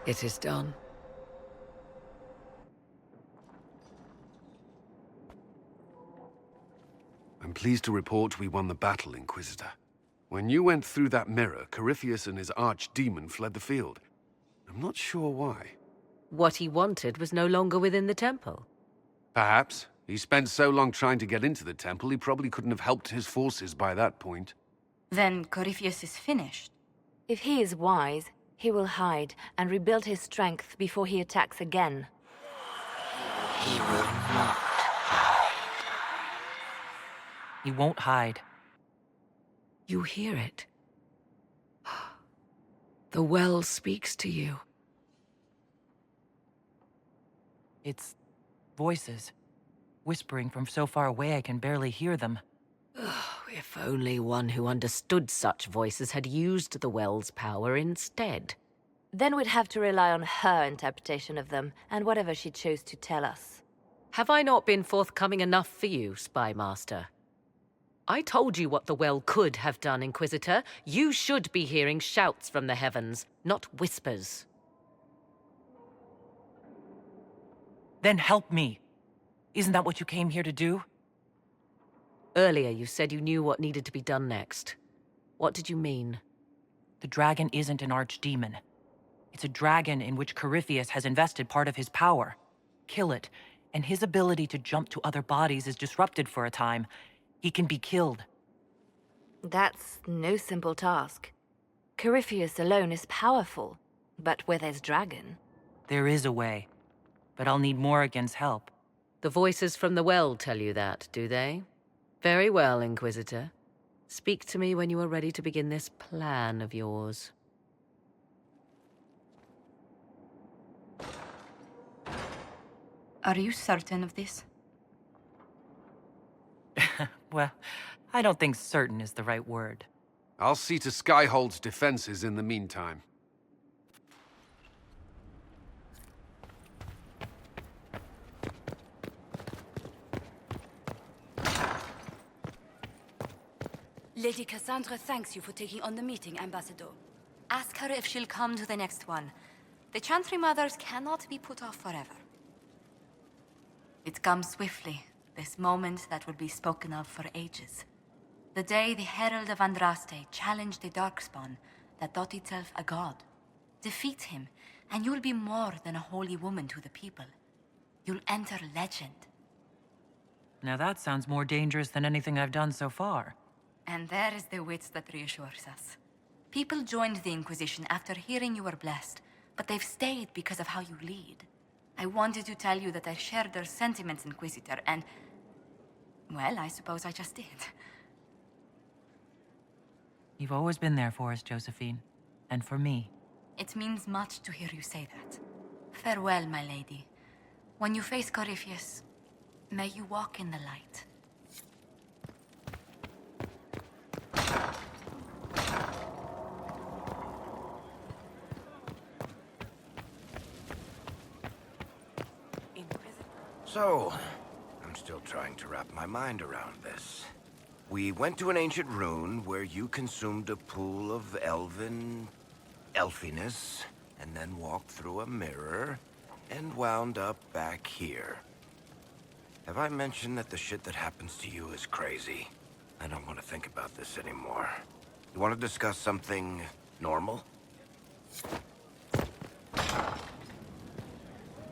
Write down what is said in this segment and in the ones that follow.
It is done. I'm pleased to report we won the battle, Inquisitor. When you went through that mirror, Corypheus and his archdemon fled the field. I'm not sure why. What he wanted was no longer within the temple. Perhaps. He spent so long trying to get into the temple, he probably couldn't have helped his forces by that point. Then Corypheus is finished. If he is wise, he will hide and rebuild his strength before he attacks again. He will not. He won't hide. You hear it. The well speaks to you. It's voices. Whispering from so far away I can barely hear them. If only one who understood such voices had used the well's power instead. Then we'd have to rely on her interpretation of them, and whatever she chose to tell us. Have I not been forthcoming enough for you, Spy Master? I told you what the well could have done, Inquisitor. You should be hearing shouts from the heavens, not whispers. Then help me. Isn't that what you came here to do? Earlier you said you knew what needed to be done next. What did you mean? The dragon isn't an archdemon. It's a dragon in which Corypheus has invested part of his power. Kill it, and his ability to jump to other bodies is disrupted for a time. He can be killed. That's no simple task. Corypheus alone is powerful, but where there's dragon... There is a way, but I'll need Morrigan's help. The voices from the well tell you that, do they? Very well, Inquisitor. Speak to me when you are ready to begin this plan of yours. Are you certain of this? Well, I don't think certain is the right word. I'll see to Skyhold's defenses in the meantime. Lady Cassandra thanks you for taking on the meeting, Ambassador. Ask her if she'll come to the next one. The Chantry Mothers cannot be put off forever. It comes swiftly, this moment that will be spoken of for ages. The day the Herald of Andraste challenged the Darkspawn that thought itself a god. Defeat him, and you'll be more than a holy woman to the people. You'll enter legend. Now that sounds more dangerous than anything I've done so far. And there is the wit that reassures us. People joined the Inquisition after hearing you were blessed, but they've stayed because of how you lead. I wanted to tell you that I shared their sentiments, Inquisitor, and... well, I suppose I just did. You've always been there for us, Josephine. And for me. It means much to hear you say that. Farewell, my lady. When you face Corypheus, may you walk in the light. So, I'm still trying to wrap my mind around this. We went to an ancient rune where you consumed a pool of elfiness, and then walked through a mirror, and wound up back here. Have I mentioned that the shit that happens to you is crazy? I don't want to think about this anymore. You want to discuss something normal?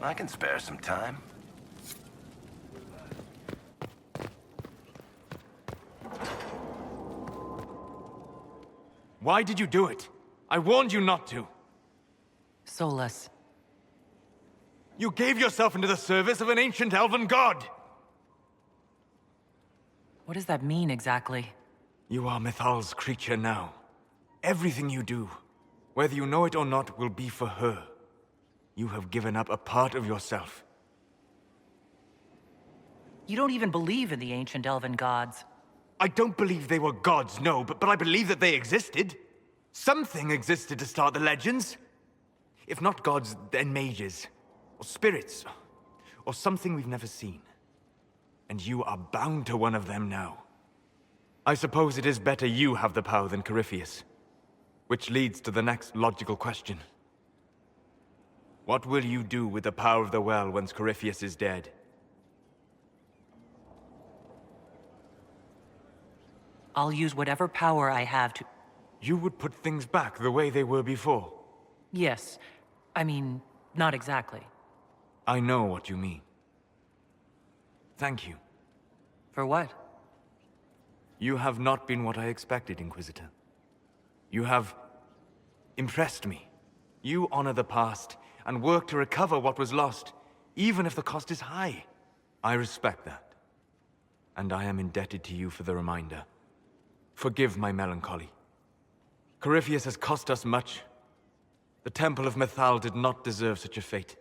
I can spare some time. Why did you do it? I warned you not to. Solus. You gave yourself into the service of an ancient elven god! What does that mean exactly? You are Mythal's creature now. Everything you do, whether you know it or not, will be for her. You have given up a part of yourself. You don't even believe in the ancient elven gods. I don't believe they were gods, no, but I believe that they existed. Something existed to start the legends. If not gods, then mages. Or spirits. Or something we've never seen. And you are bound to one of them now. I suppose it is better you have the power than Corypheus. Which leads to the next logical question. What will you do with the power of the well once Corypheus is dead? I'll use whatever power I have to... You would put things back the way they were before. Yes. I mean, not exactly. I know what you mean. Thank you. For what? You have not been what I expected, Inquisitor. You have impressed me. You honor the past and work to recover what was lost, even if the cost is high. I respect that. And I am indebted to you for the reminder. Forgive my melancholy. Corypheus has cost us much. The Temple of Mythal did not deserve such a fate.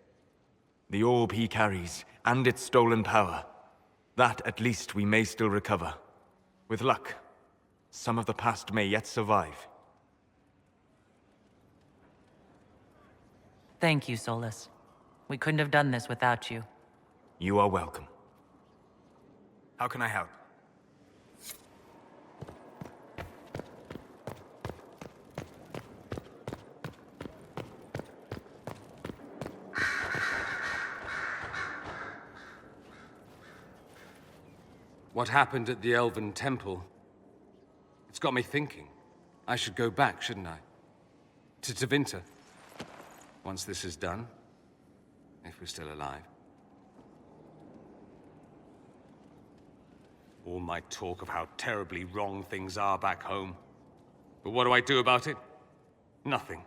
The orb he carries, and its stolen power, that at least we may still recover. With luck, some of the past may yet survive. Thank you, Solus. We couldn't have done this without you. You are welcome. How can I help? What happened at the Elven Temple? It's got me thinking. I should go back, shouldn't I? To Tevinter. Once this is done. If we're still alive. All my talk of how terribly wrong things are back home. But what do I do about it? Nothing.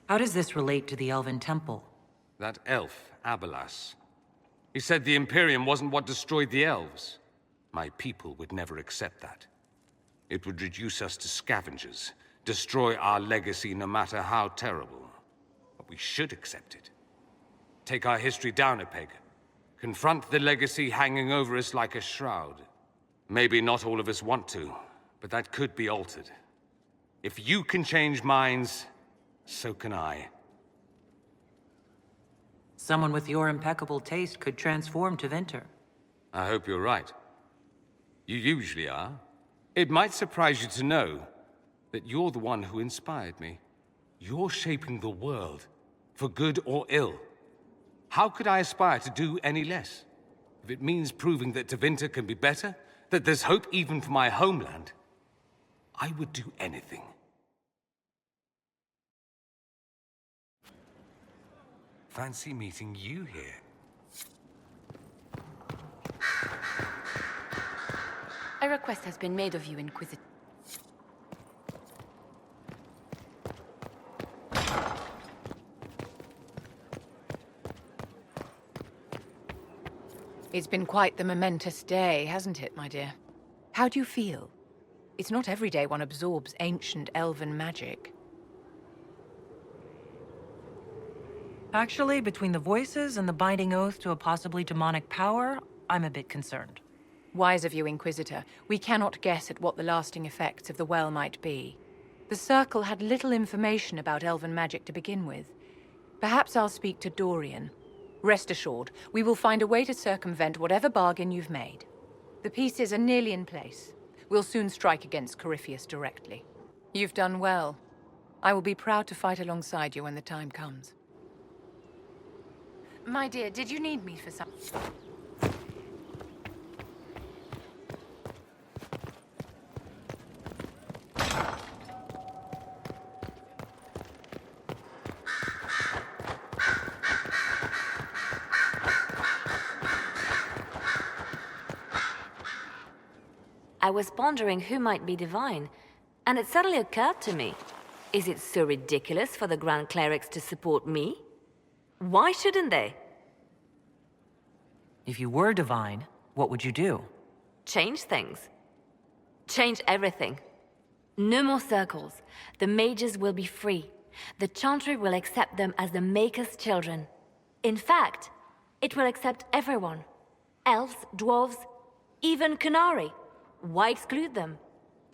How does this relate to the Elven Temple? That elf, Abelas. He said the Imperium wasn't what destroyed the elves. My people would never accept that. It would reduce us to scavengers, destroy our legacy no matter how terrible. But we should accept it. Take our history down a peg. Confront the legacy hanging over us like a shroud. Maybe not all of us want to, but that could be altered. If you can change minds, so can I. Someone with your impeccable taste could transform Tevinter. I hope you're right. You usually are. It might surprise you to know that you're the one who inspired me. You're shaping the world, for good or ill. How could I aspire to do any less? If it means proving that Tevinter can be better, that there's hope even for my homeland, I would do anything. Fancy meeting you here. A request has been made of you, Inquisitor. It's been quite the momentous day, hasn't it, my dear? How do you feel? It's not every day one absorbs ancient elven magic. Actually, between the voices and the binding oath to a possibly demonic power, I'm a bit concerned. Wise of you, Inquisitor. We cannot guess at what the lasting effects of the well might be. The Circle had little information about elven magic to begin with. Perhaps I'll speak to Dorian. Rest assured, we will find a way to circumvent whatever bargain you've made. The pieces are nearly in place. We'll soon strike against Corypheus directly. You've done well. I will be proud to fight alongside you when the time comes. My dear, did you need me for something? I was pondering who might be divine, and it suddenly occurred to me. Is it so ridiculous for the Grand Clerics to support me? Why shouldn't they? If you were divine, what would you do? Change things. Change everything. No more circles. The mages will be free. The Chantry will accept them as the Maker's children. In fact, it will accept everyone. Elves, dwarves, even Kunari. Why exclude them?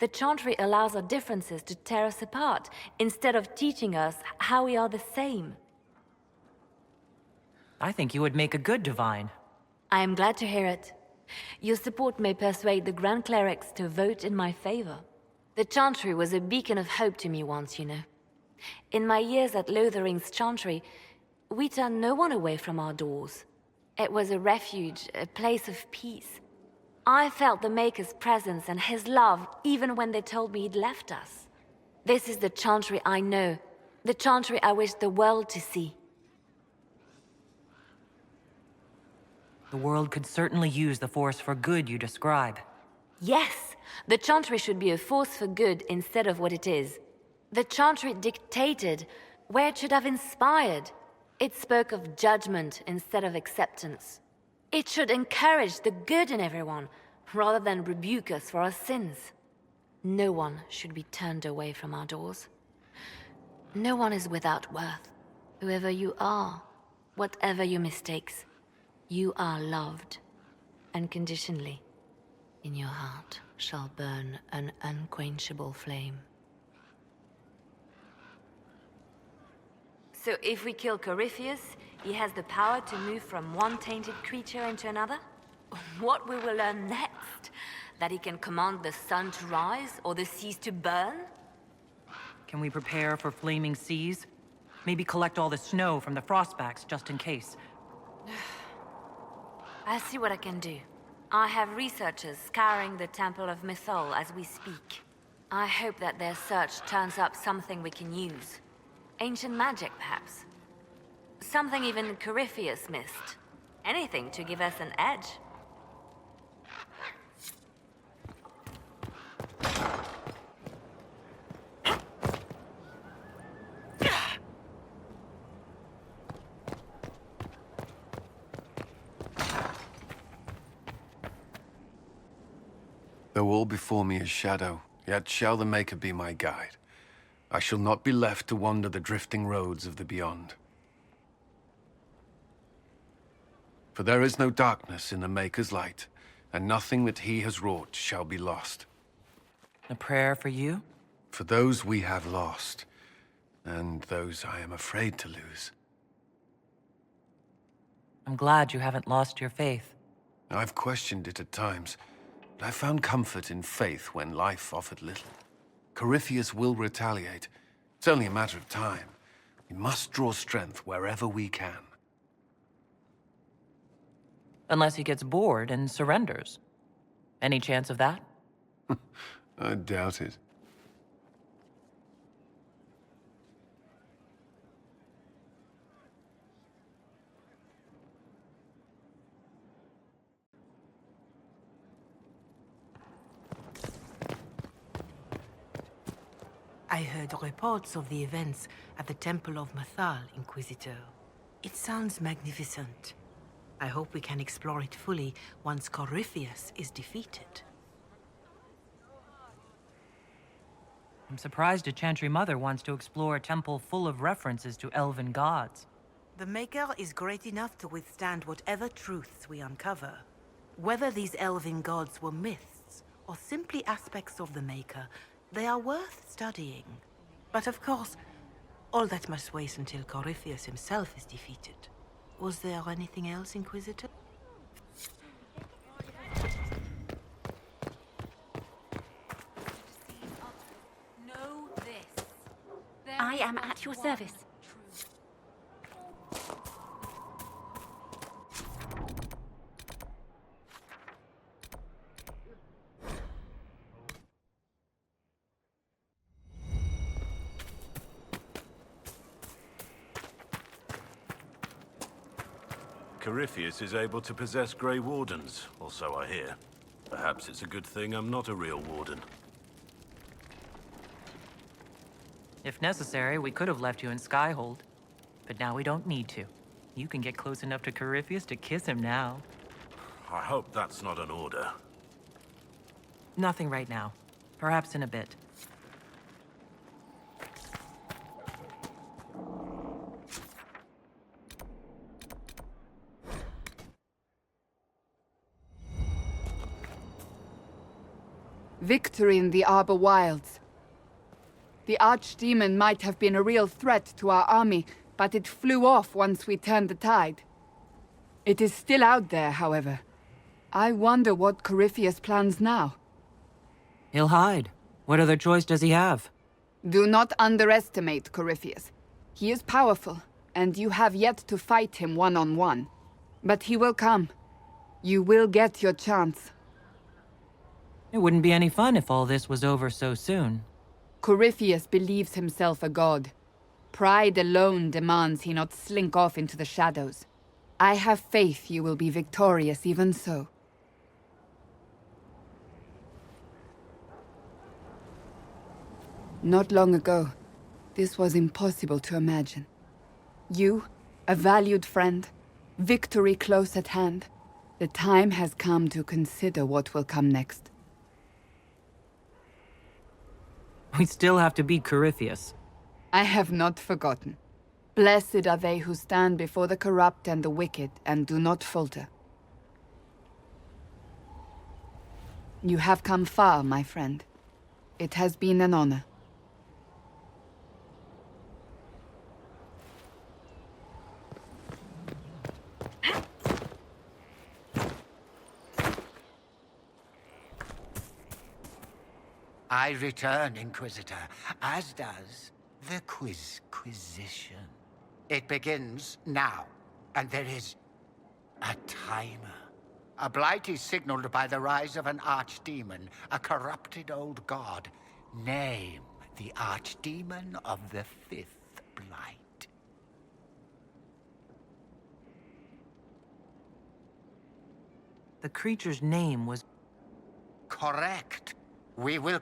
The Chantry allows our differences to tear us apart, instead of teaching us how we are the same. I think you would make a good divine. I am glad to hear it. Your support may persuade the Grand Clerics to vote in my favor. The Chantry was a beacon of hope to me once, you know. In my years at Lothering's Chantry, we turned no one away from our doors. It was a refuge, a place of peace. I felt the Maker's presence and his love even when they told me he'd left us. This is the Chantry I know, the Chantry I wish the world to see. The world could certainly use the force for good you describe. Yes, the Chantry should be a force for good instead of what it is. The Chantry dictated where it should have inspired. It spoke of judgment instead of acceptance. It should encourage the good in everyone, rather than rebuke us for our sins. No one should be turned away from our doors. No one is without worth. Whoever you are, whatever your mistakes, you are loved, unconditionally. In your heart shall burn an unquenchable flame. So if we kill Corypheus, he has the power to move from one tainted creature into another? What we will learn next? That he can command the sun to rise or the seas to burn? Can we prepare for flaming seas? Maybe collect all the snow from the frostbacks just in case. I'll see what I can do. I have researchers scouring the Temple of Mythal as we speak. I hope that their search turns up something we can use. Ancient magic, perhaps. Something even Corypheus missed. Anything to give us an edge. Though all before me is shadow, yet shall the Maker be my guide. I shall not be left to wander the drifting roads of the beyond. For there is no darkness in the Maker's light, and nothing that he has wrought shall be lost. A prayer for you? For those we have lost, and those I am afraid to lose. I'm glad you haven't lost your faith. I've questioned it at times, but I found comfort in faith when life offered little. Corypheus will retaliate. It's only a matter of time. We must draw strength wherever we can. Unless he gets bored and surrenders. Any chance of that? I doubt it. I heard reports of the events at the Temple of Mythal, Inquisitor. It sounds magnificent. I hope we can explore it fully once Corypheus is defeated. I'm surprised a Chantry Mother wants to explore a temple full of references to elven gods. The Maker is great enough to withstand whatever truths we uncover. Whether these elven gods were myths or simply aspects of the Maker, they are worth studying. But of course, all that must wait until Corypheus himself is defeated. Was there anything else, Inquisitor? Know this. I am at your service. Corypheus is able to possess Grey Wardens, or so I hear. Perhaps it's a good thing I'm not a real Warden. If necessary, we could have left you in Skyhold. But now we don't need to. You can get close enough to Corypheus to kiss him now. I hope that's not an order. Nothing right now. Perhaps in a bit. Victory in the Arbor Wilds. The Archdemon might have been a real threat to our army, but it flew off once we turned the tide. It is still out there, however. I wonder what Corypheus plans now. He'll hide. What other choice does he have? Do not underestimate Corypheus. He is powerful, and you have yet to fight him one-on-one. But he will come. You will get your chance. It wouldn't be any fun if all this was over so soon. Corypheus believes himself a god. Pride alone demands he not slink off into the shadows. I have faith you will be victorious even so. Not long ago, this was impossible to imagine. You, a valued friend, victory close at hand. The time has come to consider what will come next. We still have to beat Corypheus. I have not forgotten. Blessed are they who stand before the corrupt and the wicked and do not falter. You have come far, my friend. It has been an honor. I return, Inquisitor, as does the Inquisition. It begins now, and there is a timer. A blight is signaled by the rise of an archdemon, a corrupted old god. Name the archdemon of the fifth blight. The creature's name was... Correct. We will...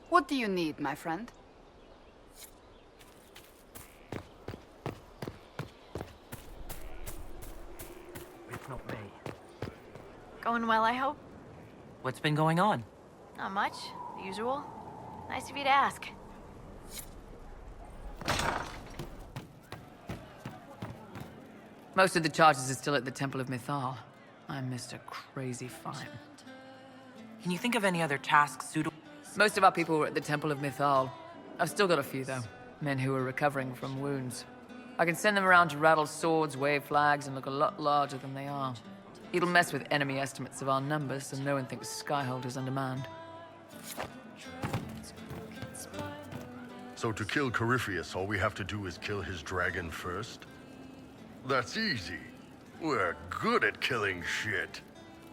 What do you need, my friend? It's not me. Going well, I hope? What's been going on? Not much. The usual. Nice of you to ask. Most of the charges are still at the Temple of Mythal. I'm Mr. Crazy Fine. Can you think of any other tasks suitable? Most of our people were at the Temple of Mythal. I've still got a few, though. Men who are recovering from wounds. I can send them around to rattle swords, wave flags, and look a lot larger than they are. It'll mess with enemy estimates of our numbers, so no one thinks Skyhold is undermanned. So to kill Corypheus, all we have to do is kill his dragon first? That's easy. We're good at killing shit.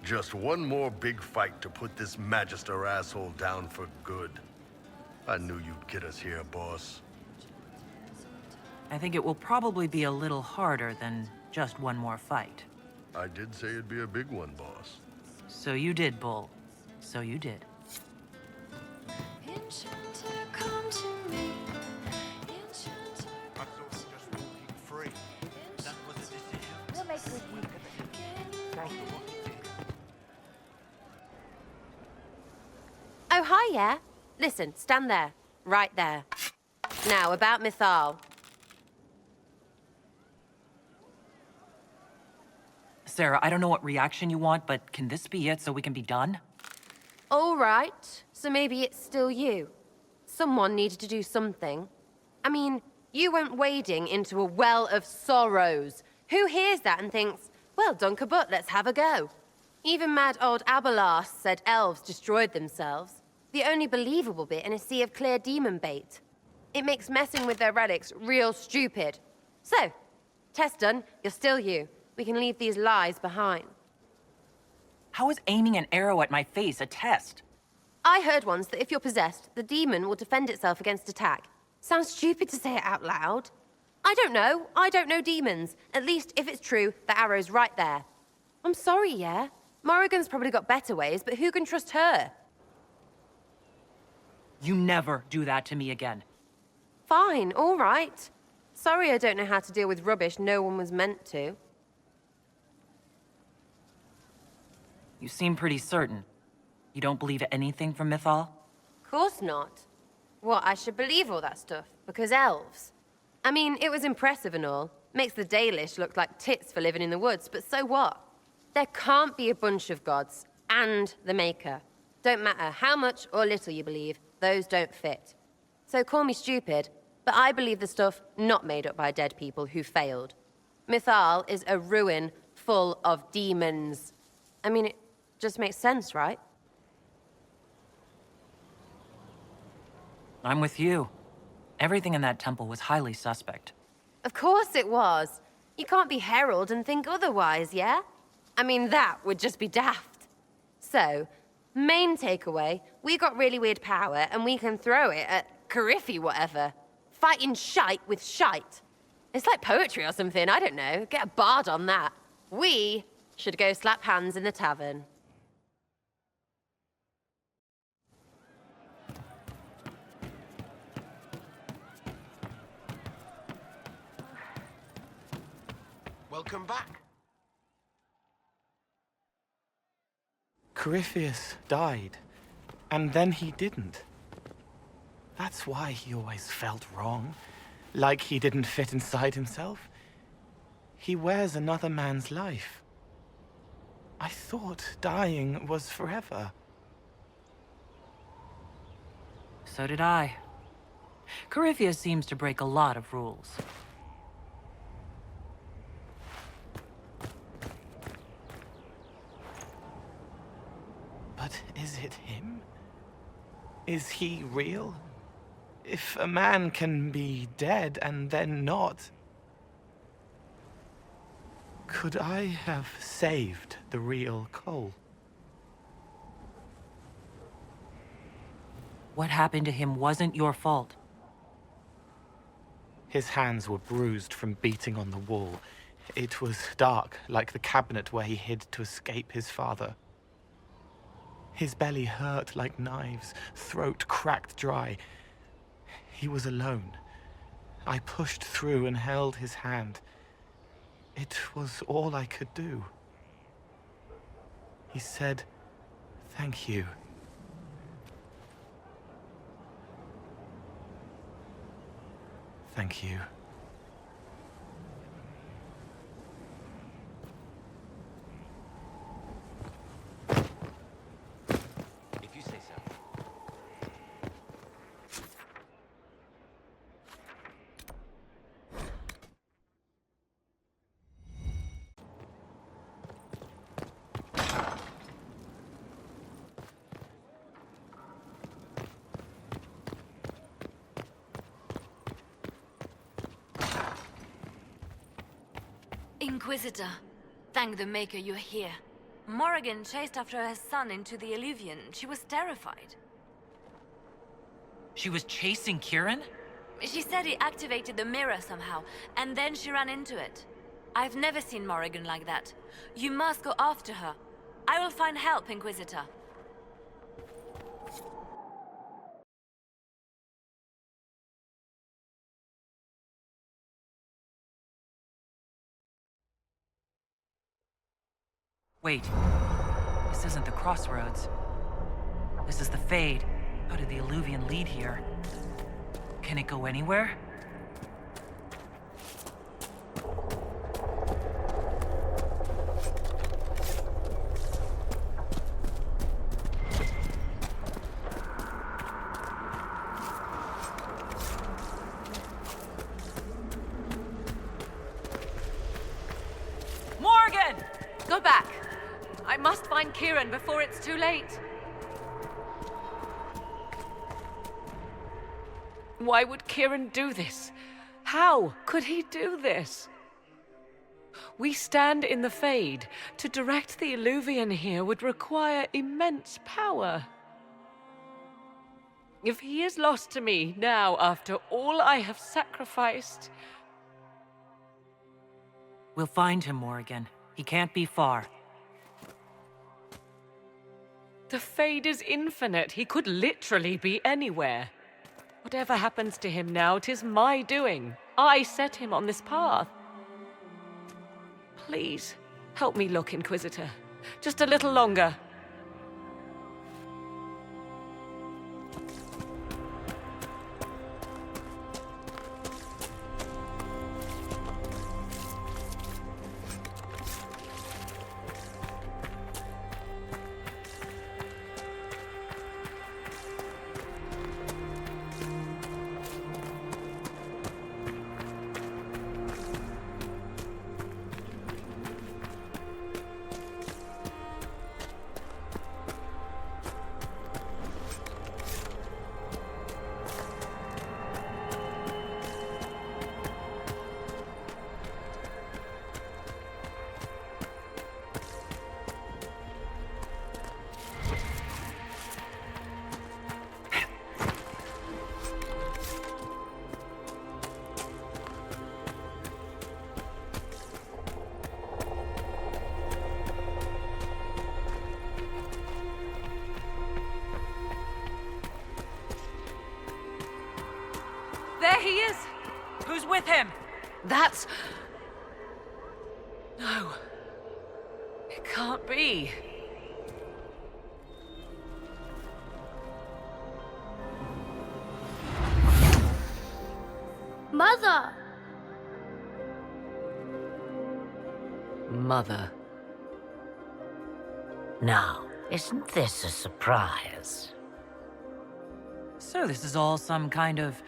Just one more big fight to put this Magister asshole down for good. I knew you'd get us here, boss. I think it will probably be a little harder than just one more fight. I did say it'd be a big one, boss. So you did, Bull. So you did. Oh, hi, yeah? Listen, stand there. Right there. Now, about Mythal. Sarah, I don't know what reaction you want, but can this be it so we can be done? All right. So maybe it's still you. Someone needed to do something. I mean, you went wading into a well of sorrows. Who hears that and thinks, well, dunk a butt, let's have a go? Even mad old Abelas said elves destroyed themselves. The only believable bit in a sea of clear demon bait. It makes messing with their relics real stupid. So, test done, you're still you. We can leave these lies behind. How is aiming an arrow at my face a test? I heard once that if you're possessed, the demon will defend itself against attack. Sounds stupid to say it out loud. I don't know. I don't know demons. At least, if it's true, the arrow's right there. I'm sorry, yeah? Morrigan's probably got better ways, but who can trust her? You never do that to me again. Fine, all right. Sorry I don't know how to deal with rubbish no one was meant to. You seem pretty certain. You don't believe anything from Mythal? Course not. What, I should believe all that stuff? Because elves? I mean, it was impressive and all. Makes the Dalish look like tits for living in the woods, but so what? There can't be a bunch of gods and the Maker. Don't matter how much or little you believe, those don't fit. So call me stupid, but But I believe the stuff not made up by dead people who failed. Mythal is a ruin full of demons. I mean, it just makes sense, right? I'm with you. Everything in that temple was highly suspect. Of course it was. You can't be Herald and think otherwise, yeah? I mean, that would just be daft. So, main takeaway, we got really weird power and we can throw it at Carifi whatever. Fighting shite with shite. It's like poetry or something, I don't know. Get a bard on that. We should go slap hands in the tavern. Welcome back. Corypheus died, and then he didn't. That's why he always felt wrong, like he didn't fit inside himself. He wears another man's life. I thought dying was forever. So did I. Corypheus seems to break a lot of rules. But is it him? Is he real? If a man can be dead and then not, could I have saved the real Cole? What happened to him wasn't your fault. His hands were bruised from beating on the wall. It was dark, like the cabinet where he hid to escape his father. His belly hurt like knives, throat cracked dry. He was alone. I pushed through and held his hand. It was all I could do. He said, "Thank you." Thank you. If you say so. Inquisitor, thank the Maker you're here. Morrigan chased after her son into the Illuvian. She was terrified. She was chasing Kieran? She said he activated the mirror somehow, and then she ran into it. I've never seen Morrigan like that. You must go after her. I will find help, Inquisitor. Wait. This isn't the crossroads. This is the Fade. How did the Illuvian lead here? Can it go anywhere? Morgan! Go back! I must find Kieran before it's too late. Why would Kieran do this? How could he do this? We stand in the Fade. To direct the Illuvian here would require immense power. If he is lost to me now after all I have sacrificed... We'll find him, Morrigan. He can't be far. The Fade is infinite. He could literally be anywhere. Whatever happens to him now, 'tis my doing. I set him on this path. Please, help me look, Inquisitor. Just a little longer. is? Who's with him? That's... No. It can't be. Mother! Mother. Now, isn't this a surprise? So this is all some kind of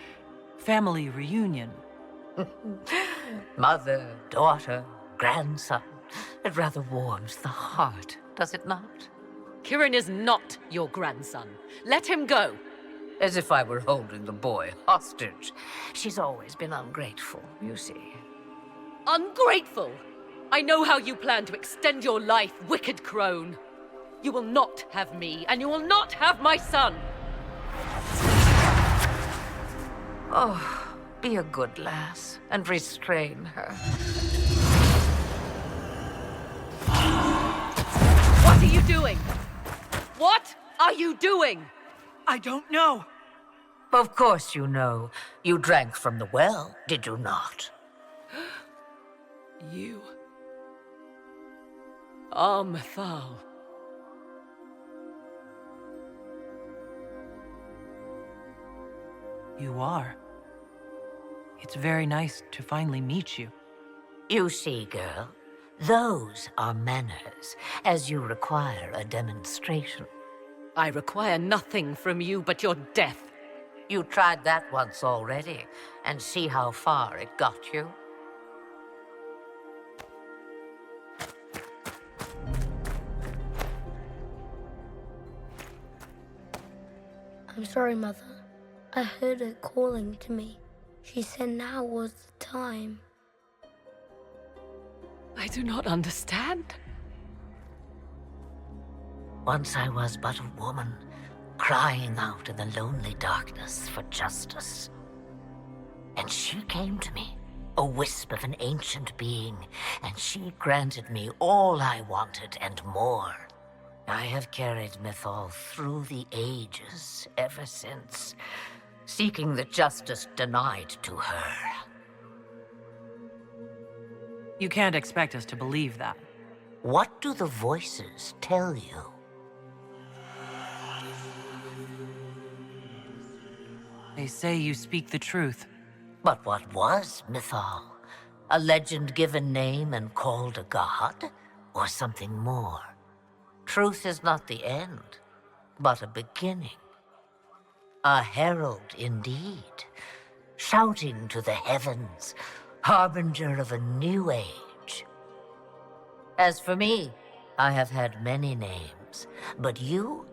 family reunion. Mother, daughter, grandson. It rather warms the heart, does it not? Kieran is not your grandson. Let him go. As if I were holding the boy hostage. She's always been ungrateful, you see. Ungrateful? I know how you plan to extend your life, wicked crone. You will not have me, and you will not have my son. Oh, be a good lass and restrain her. What are you doing? What are you doing? I don't know. Of course you know. You drank from the well, did you not? You are Mithal. You are. It's very nice to finally meet you. You see, girl, those are manners, as you require a demonstration. I require nothing from you but your death. You tried that once already, and see how far it got you. I'm sorry, Mother. I heard her calling to me. She said now was the time. I do not understand. Once I was but a woman, crying out in the lonely darkness for justice. And she came to me, a wisp of an ancient being, and she granted me all I wanted and more. I have carried Mithal through the ages ever since, seeking the justice denied to her. You can't expect us to believe that. What do the voices tell you? They say you speak the truth. But what was Mithal? A legend given name and called a god? Or something more? Truth is not the end, but a beginning. A herald indeed, shouting to the heavens, harbinger of a new age. As for me, I have had many names, but you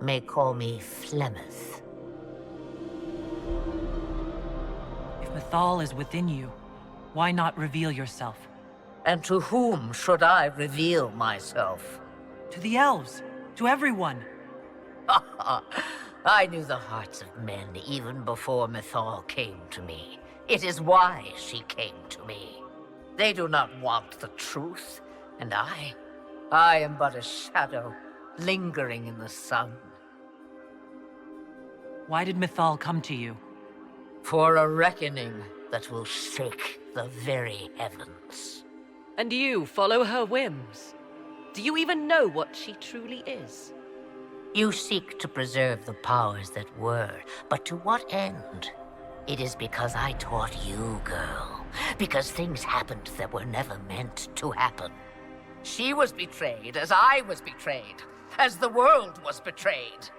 may call me Flemeth. If Mithal is within you, why not reveal yourself? And to whom should I reveal myself? To the elves, to everyone. I knew the hearts of men even before Mithal came to me. It is why she came to me. They do not want the truth, and I am but a shadow, lingering in the sun. Why did Mithal come to you? For a reckoning that will shake the very heavens. And you follow her whims? Do you even know what she truly is? You seek to preserve the powers that were, but to what end? It is because I taught you, girl. Because things happened that were never meant to happen. She was betrayed as I was betrayed, as the world was betrayed.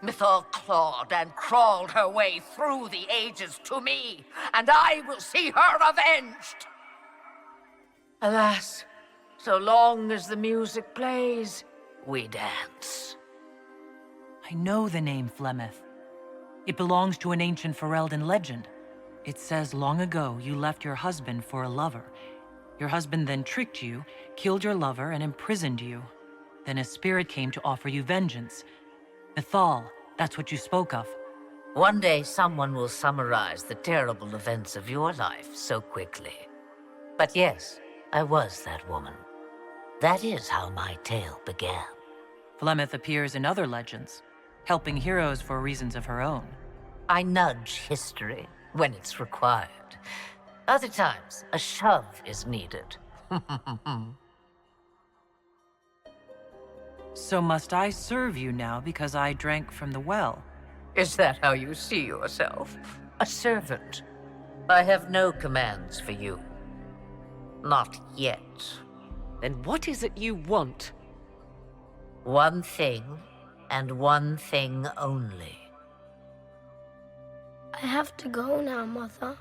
Mithal clawed and crawled her way through the ages to me, and I will see her avenged! Alas, so long as the music plays, we dance. I know the name Flemeth. It belongs to an ancient Ferelden legend. It says long ago you left your husband for a lover. Your husband then tricked you, killed your lover, and imprisoned you. Then a spirit came to offer you vengeance. Mithal, that's what you spoke of. One day someone will summarize the terrible events of your life so quickly. But yes, I was that woman. That is how my tale began. Flemeth appears in other legends, helping heroes for reasons of her own. I nudge history, when it's required. Other times, a shove is needed. So must I serve you now because I drank from the well? Is that how you see yourself? A servant. I have no commands for you. Not yet. Then what is it you want? One thing, and one thing only. I have to go now, Mother.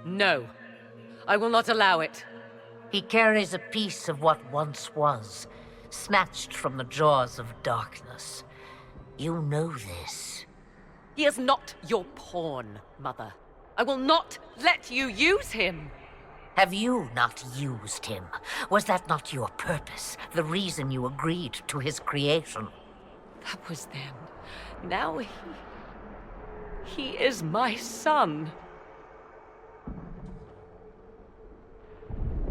No. I will not allow it. He carries a piece of what once was, snatched from the jaws of darkness. You know this. He is not your pawn, Mother. I will not let you use him. Have you not used him? Was that not your purpose, the reason you agreed to his creation? That was then. Now he is my son.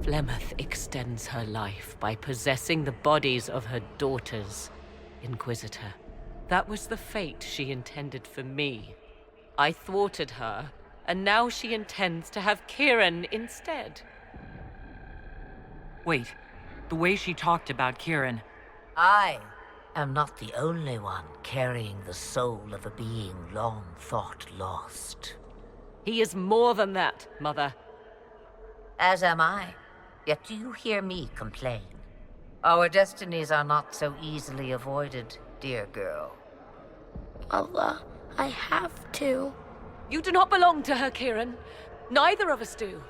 Flemeth extends her life by possessing the bodies of her daughters, Inquisitor. That was the fate she intended for me. I thwarted her, and now she intends to have Kieran instead. Wait, the way she talked about Kieran... I am not the only one carrying the soul of a being long thought lost. He is more than that, Mother. As am I. Yet do you hear me complain? Our destinies are not so easily avoided, dear girl. Mother, I have to. You do not belong to her, Kieran. Neither of us do.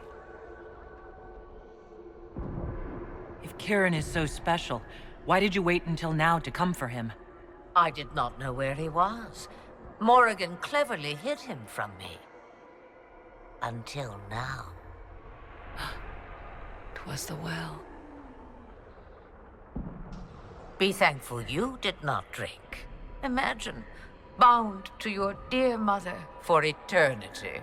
If Kieran is so special, why did you wait until now to come for him? I did not know where he was. Morrigan cleverly hid him from me. Until now. 'Twas the well. Be thankful you did not drink. Imagine, bound to your dear mother for eternity.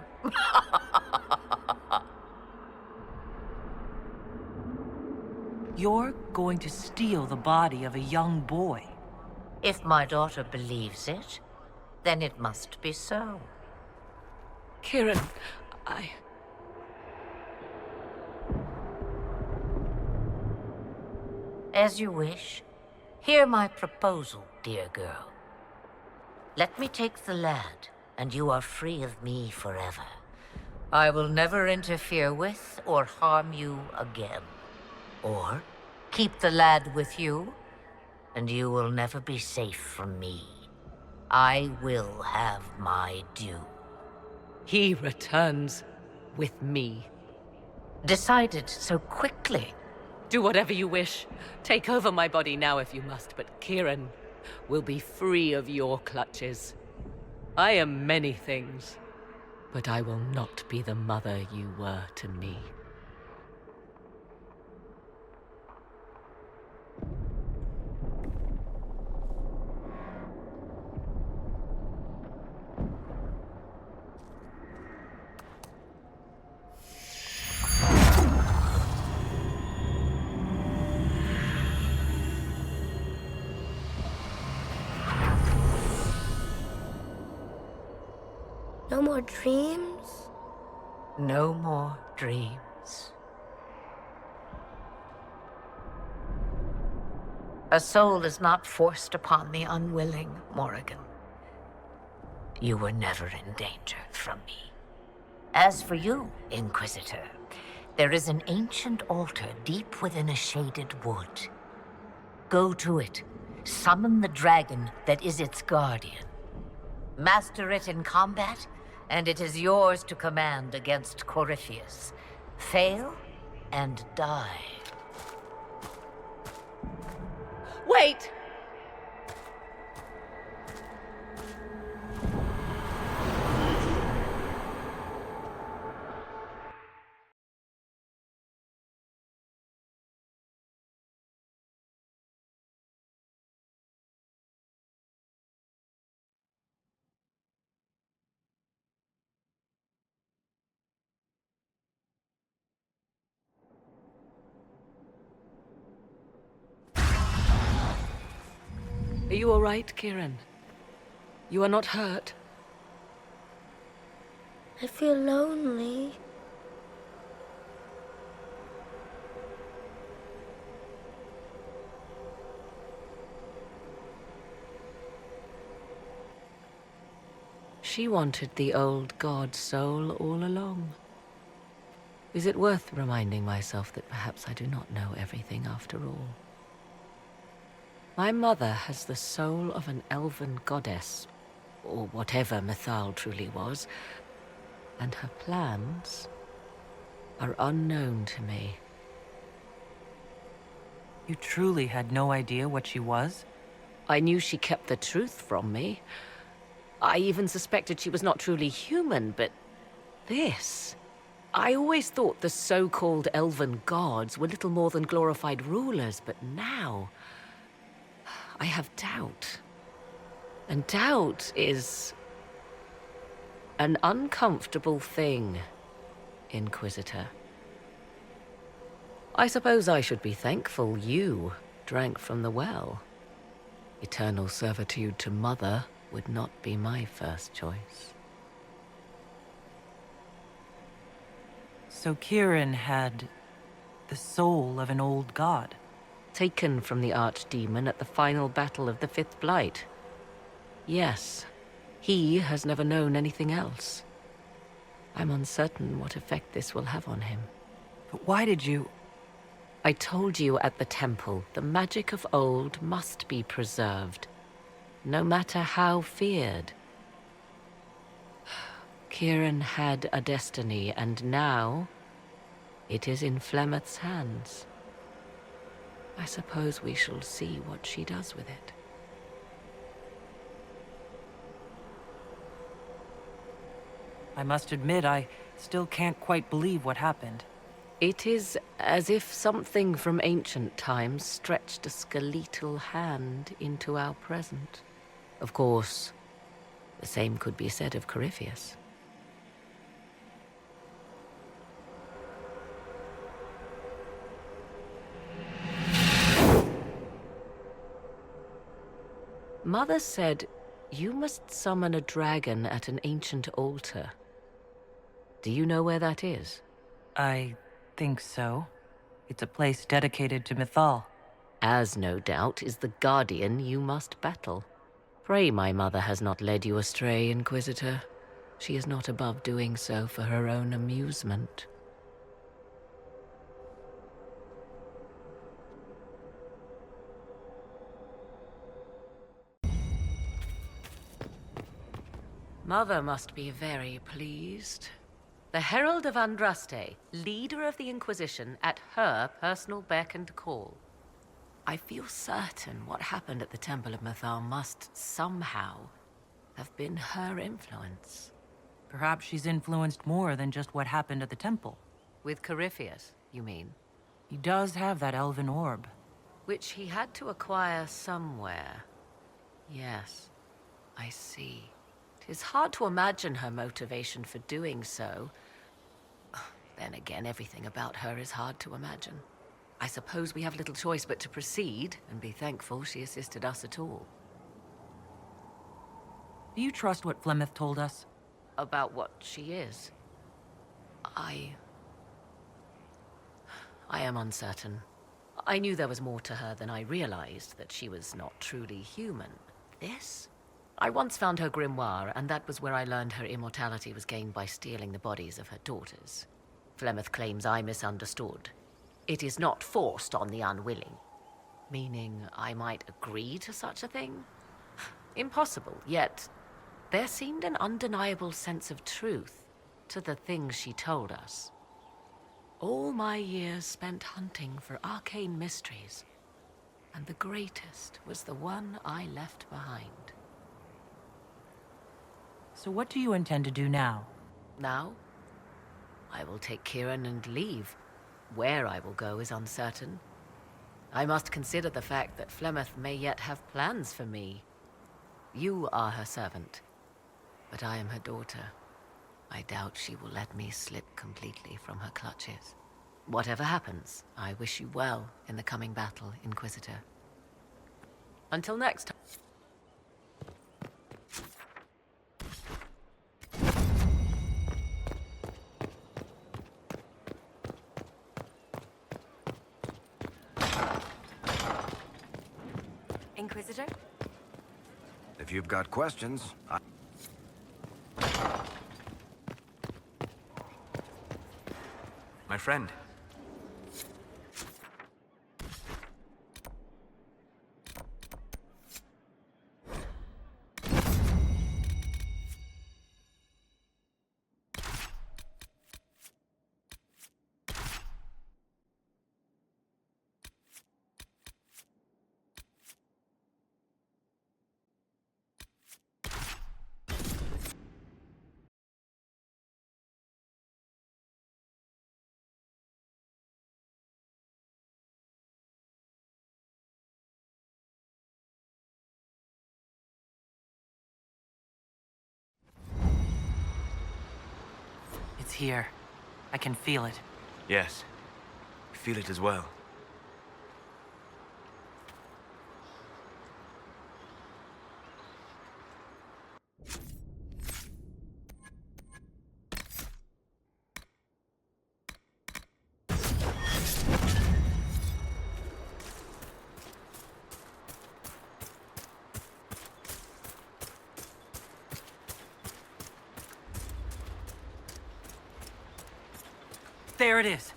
You're going to steal the body of a young boy. If my daughter believes it, then it must be so. Kieran, As you wish. Hear my proposal, dear girl. Let me take the lad, and you are free of me forever. I will never interfere with or harm you again. Or keep the lad with you, and you will never be safe from me. I will have my due. He returns with me. Decided so quickly. Do whatever you wish. Take over my body now if you must, but Kieran will be free of your clutches. I am many things, but I will not be the mother you were to me. No more dreams? No more dreams. A soul is not forced upon the unwilling, Morrigan. You were never in danger from me. As for you, Inquisitor, there is an ancient altar deep within a shaded wood. Go to it. Summon the dragon that is its guardian. Master it in combat, and it is yours to command against Corypheus. Fail, and die. Wait! Are you all right, Kieran? You are not hurt? I feel lonely. She wanted the old god soul all along. Is it worth reminding myself that perhaps I do not know everything after all? My mother has the soul of an elven goddess, or whatever Mythal truly was, and her plans are unknown to me. You truly had no idea what she was? I knew she kept the truth from me. I even suspected she was not truly human, but this... I always thought the so-called elven gods were little more than glorified rulers, but now... I have doubt. And doubt is... an uncomfortable thing, Inquisitor. I suppose I should be thankful you drank from the well. Eternal servitude to Mother would not be my first choice. So Kieran had the soul of an old god. Taken from the archdemon at the final battle of the Fifth Blight. Yes, he has never known anything else. I'm uncertain what effect this will have on him. But why did you... I told you at the temple, the magic of old must be preserved, no matter how feared. Kieran had a destiny, and now it is in Flemeth's hands. I suppose we shall see what she does with it. I must admit, I still can't quite believe what happened. It is as if something from ancient times stretched a skeletal hand into our present. Of course, the same could be said of Corypheus. Mother said you must summon a dragon at an ancient altar. Do you know where that is? I think so. It's a place dedicated to Mythal. As no doubt is the guardian you must battle. Pray my mother has not led you astray, Inquisitor. She is not above doing so for her own amusement. Mother must be very pleased. The Herald of Andraste, leader of the Inquisition, at her personal beck and call. I feel certain what happened at the Temple of Mythal must somehow have been her influence. Perhaps she's influenced more than just what happened at the temple. With Corypheus, you mean? He does have that elven orb. Which he had to acquire somewhere. Yes, I see. 'Tis hard to imagine her motivation for doing so. Then again, everything about her is hard to imagine. I suppose we have little choice but to proceed, and be thankful she assisted us at all. Do you trust what Flemeth told us? About what she is? I am uncertain. I knew there was more to her than I realized, that she was not truly human. This? I once found her grimoire, and that was where I learned her immortality was gained by stealing the bodies of her daughters. Flemeth claims I misunderstood. It is not forced on the unwilling. Meaning I might agree to such a thing? Impossible, yet there seemed an undeniable sense of truth to the things she told us. All my years spent hunting for arcane mysteries, and the greatest was the one I left behind. So what do you intend to do now? Now? I will take Kieran and leave. Where I will go is uncertain. I must consider the fact that Flemeth may yet have plans for me. You are her servant, but I am her daughter. I doubt she will let me slip completely from her clutches. Whatever happens, I wish you well in the coming battle, Inquisitor. Until next time. Inquisitor? If you've got questions, My friend. It's here. I can feel it. Yes. I feel it as well. There it is.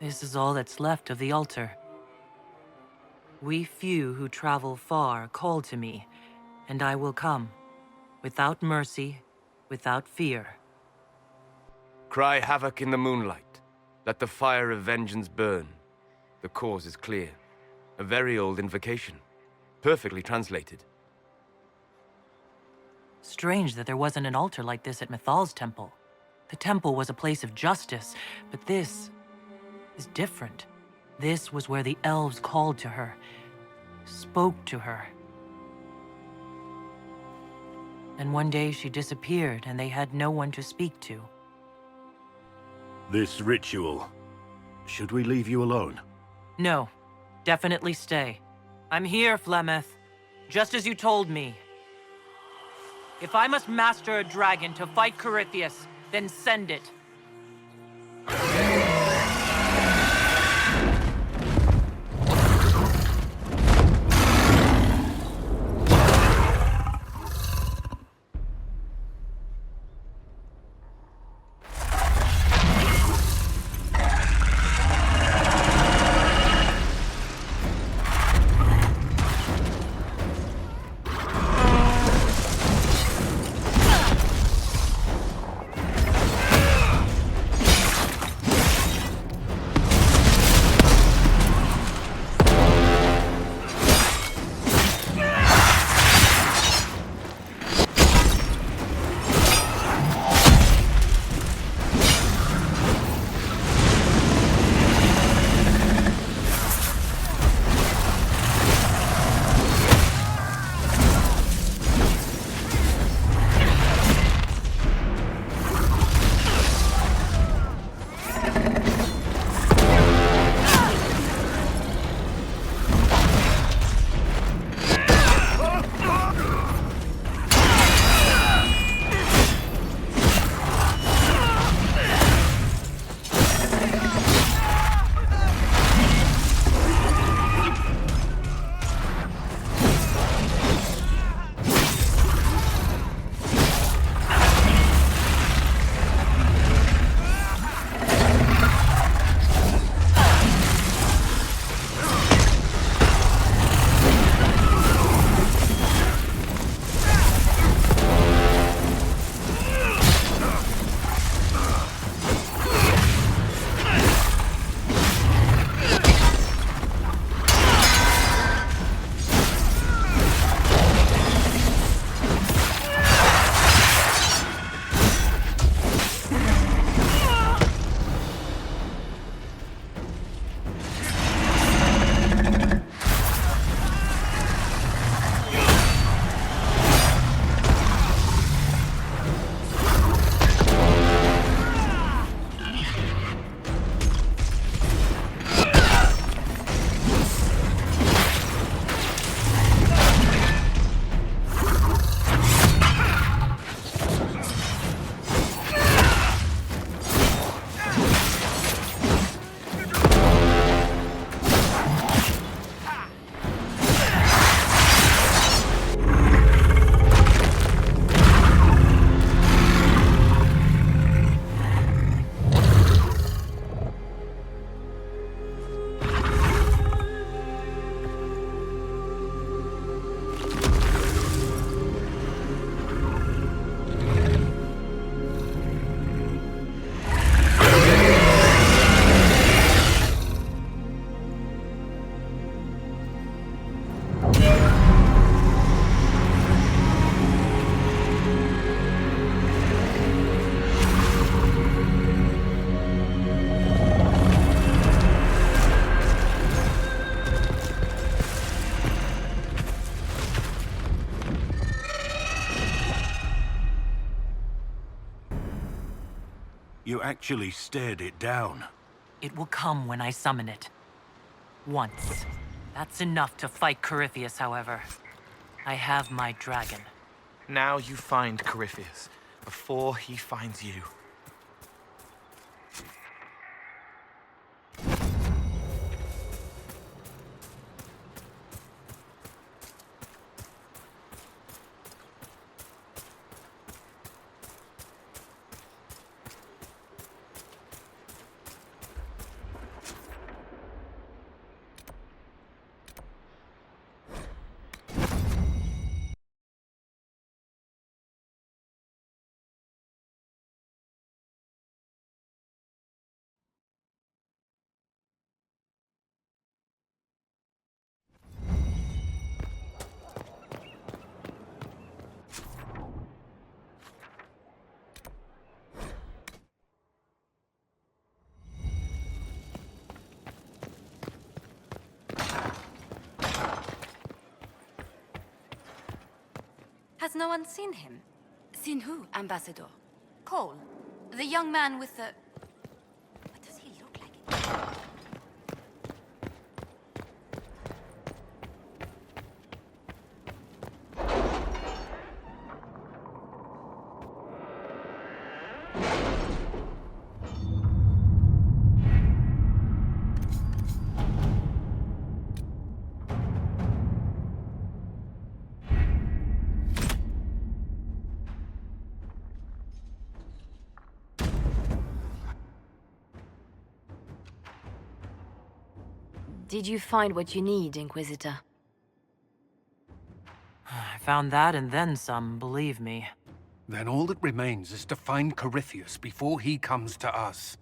This is all that's left of the altar. We few who travel far call to me, and I will come, without mercy, without fear. Cry havoc in the moonlight. Let the fire of vengeance burn. The cause is clear. A very old invocation. Perfectly translated. Strange that there wasn't an altar like this at Mythal's temple. The temple was a place of justice, but this is different. This was where the elves called to her, spoke to her. And one day she disappeared and they had no one to speak to. This ritual. Should we leave you alone? No. Definitely stay. I'm here, Flemeth. Just as you told me. If I must master a dragon to fight Corypheus, then send it. You actually stared it down. It will come when I summon it. Once. That's enough to fight Corypheus, however. I have my dragon. Now you find Corypheus, before he finds you. Has no one seen him? Seen who, Ambassador? Cole, the young man with the... What does he look like? Did you find what you need, Inquisitor? I found that and then some, believe me. Then all that remains is to find Corypheus before he comes to us.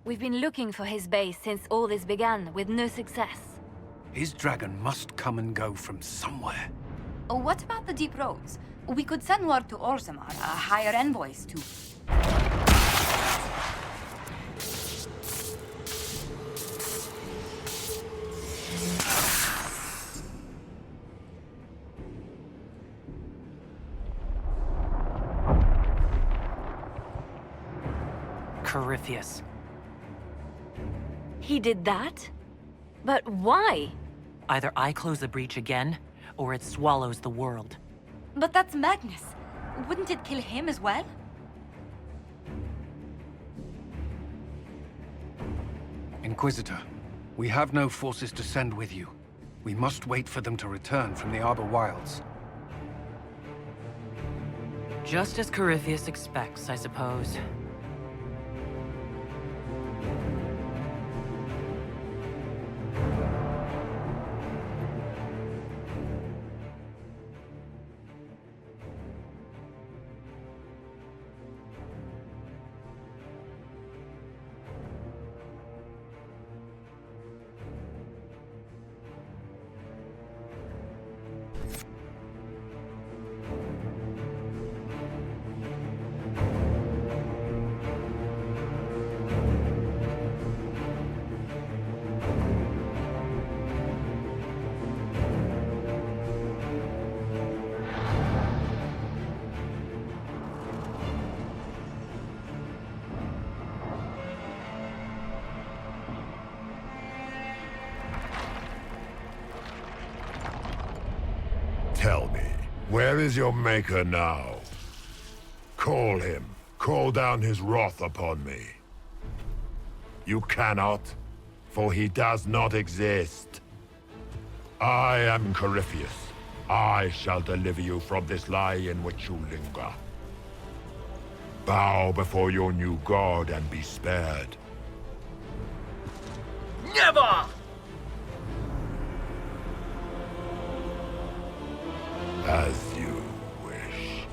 We've been looking for his base since all this began, with no success. His dragon must come and go from somewhere. Oh, what about the deep roads? We could send word to Orzammar, hire envoys to... Corypheus. He did that? But why? Either I close the breach again, or it swallows the world. But that's Magnus. Wouldn't it kill him as well? Inquisitor, we have no forces to send with you. We must wait for them to return from the Arbor Wilds. Just as Corypheus expects, I suppose. Tell me, where is your maker now? Call him. Call down his wrath upon me. You cannot, for he does not exist. I am Corypheus. I shall deliver you from this lie in which you linger. Bow before your new god and be spared. Never! As you wish.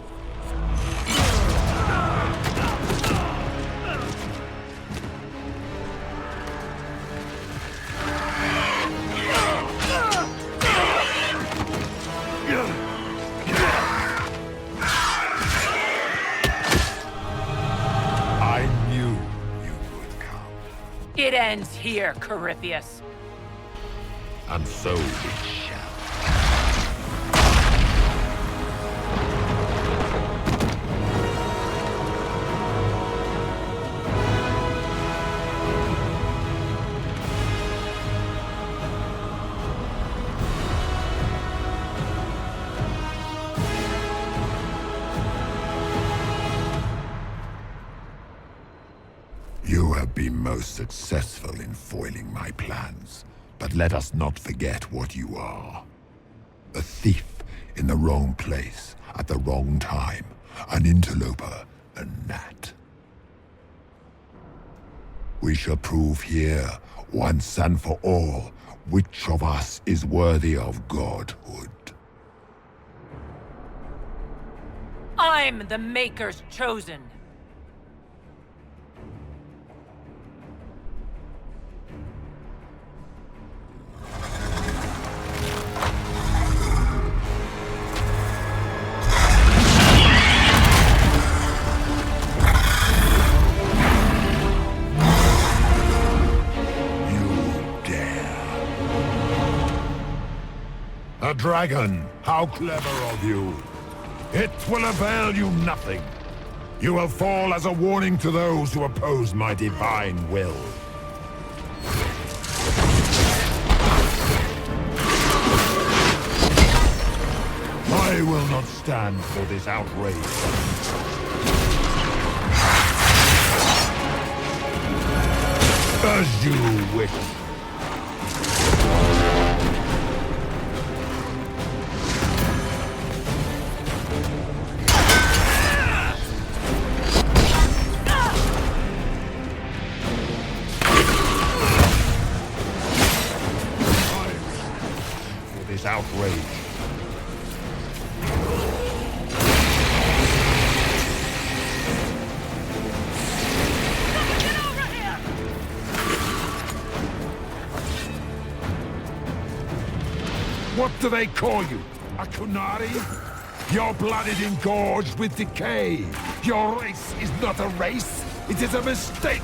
I knew you would come. It ends here, Corypheus. And so it shall. most successful in foiling my plans, but let us not forget what you are. A thief in the wrong place, at the wrong time. An interloper, a gnat. We shall prove here, once and for all, which of us is worthy of godhood. I'm the Maker's chosen. A dragon! How clever of you! It will avail you nothing. You will fall as a warning to those who oppose my divine will. I will not stand for this outrage. As you wish. Outrage. What do they call you? A Kunari? Your blood is engorged with decay. Your race is not a race. It is a mistake.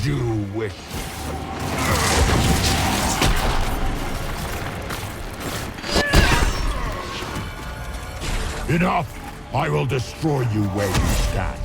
You wish. Enough! I will destroy you where you stand.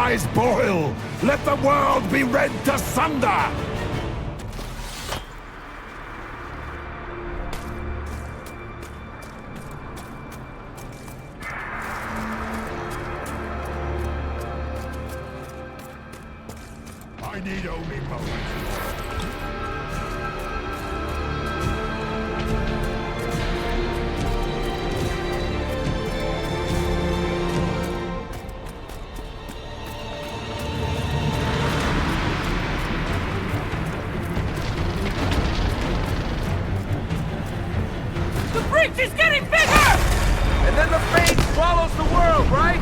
eyes boil! Let the world be rent asunder! I need only moments. The breach is getting bigger! And then the fate swallows the world, right?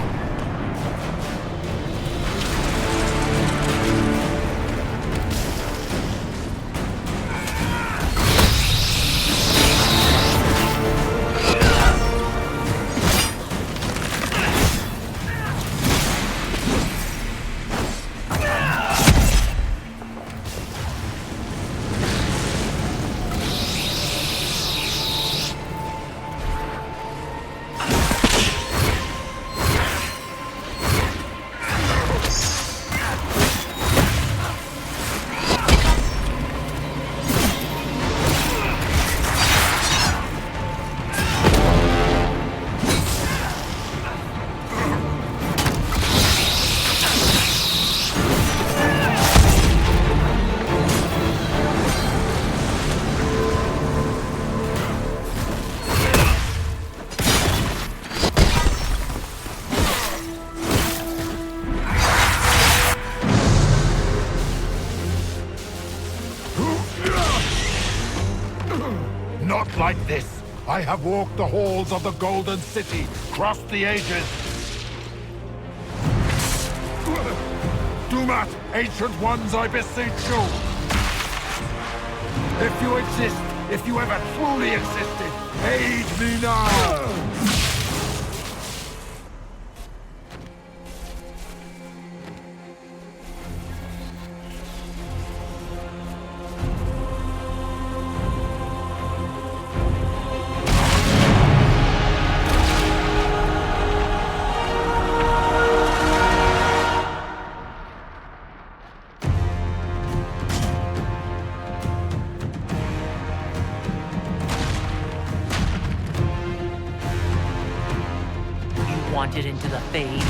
Not like this! I have walked the halls of the Golden City, crossed the ages. Do not, ancient ones, I beseech you! If you exist, if you ever truly existed, aid me now! Wanted into the Fade.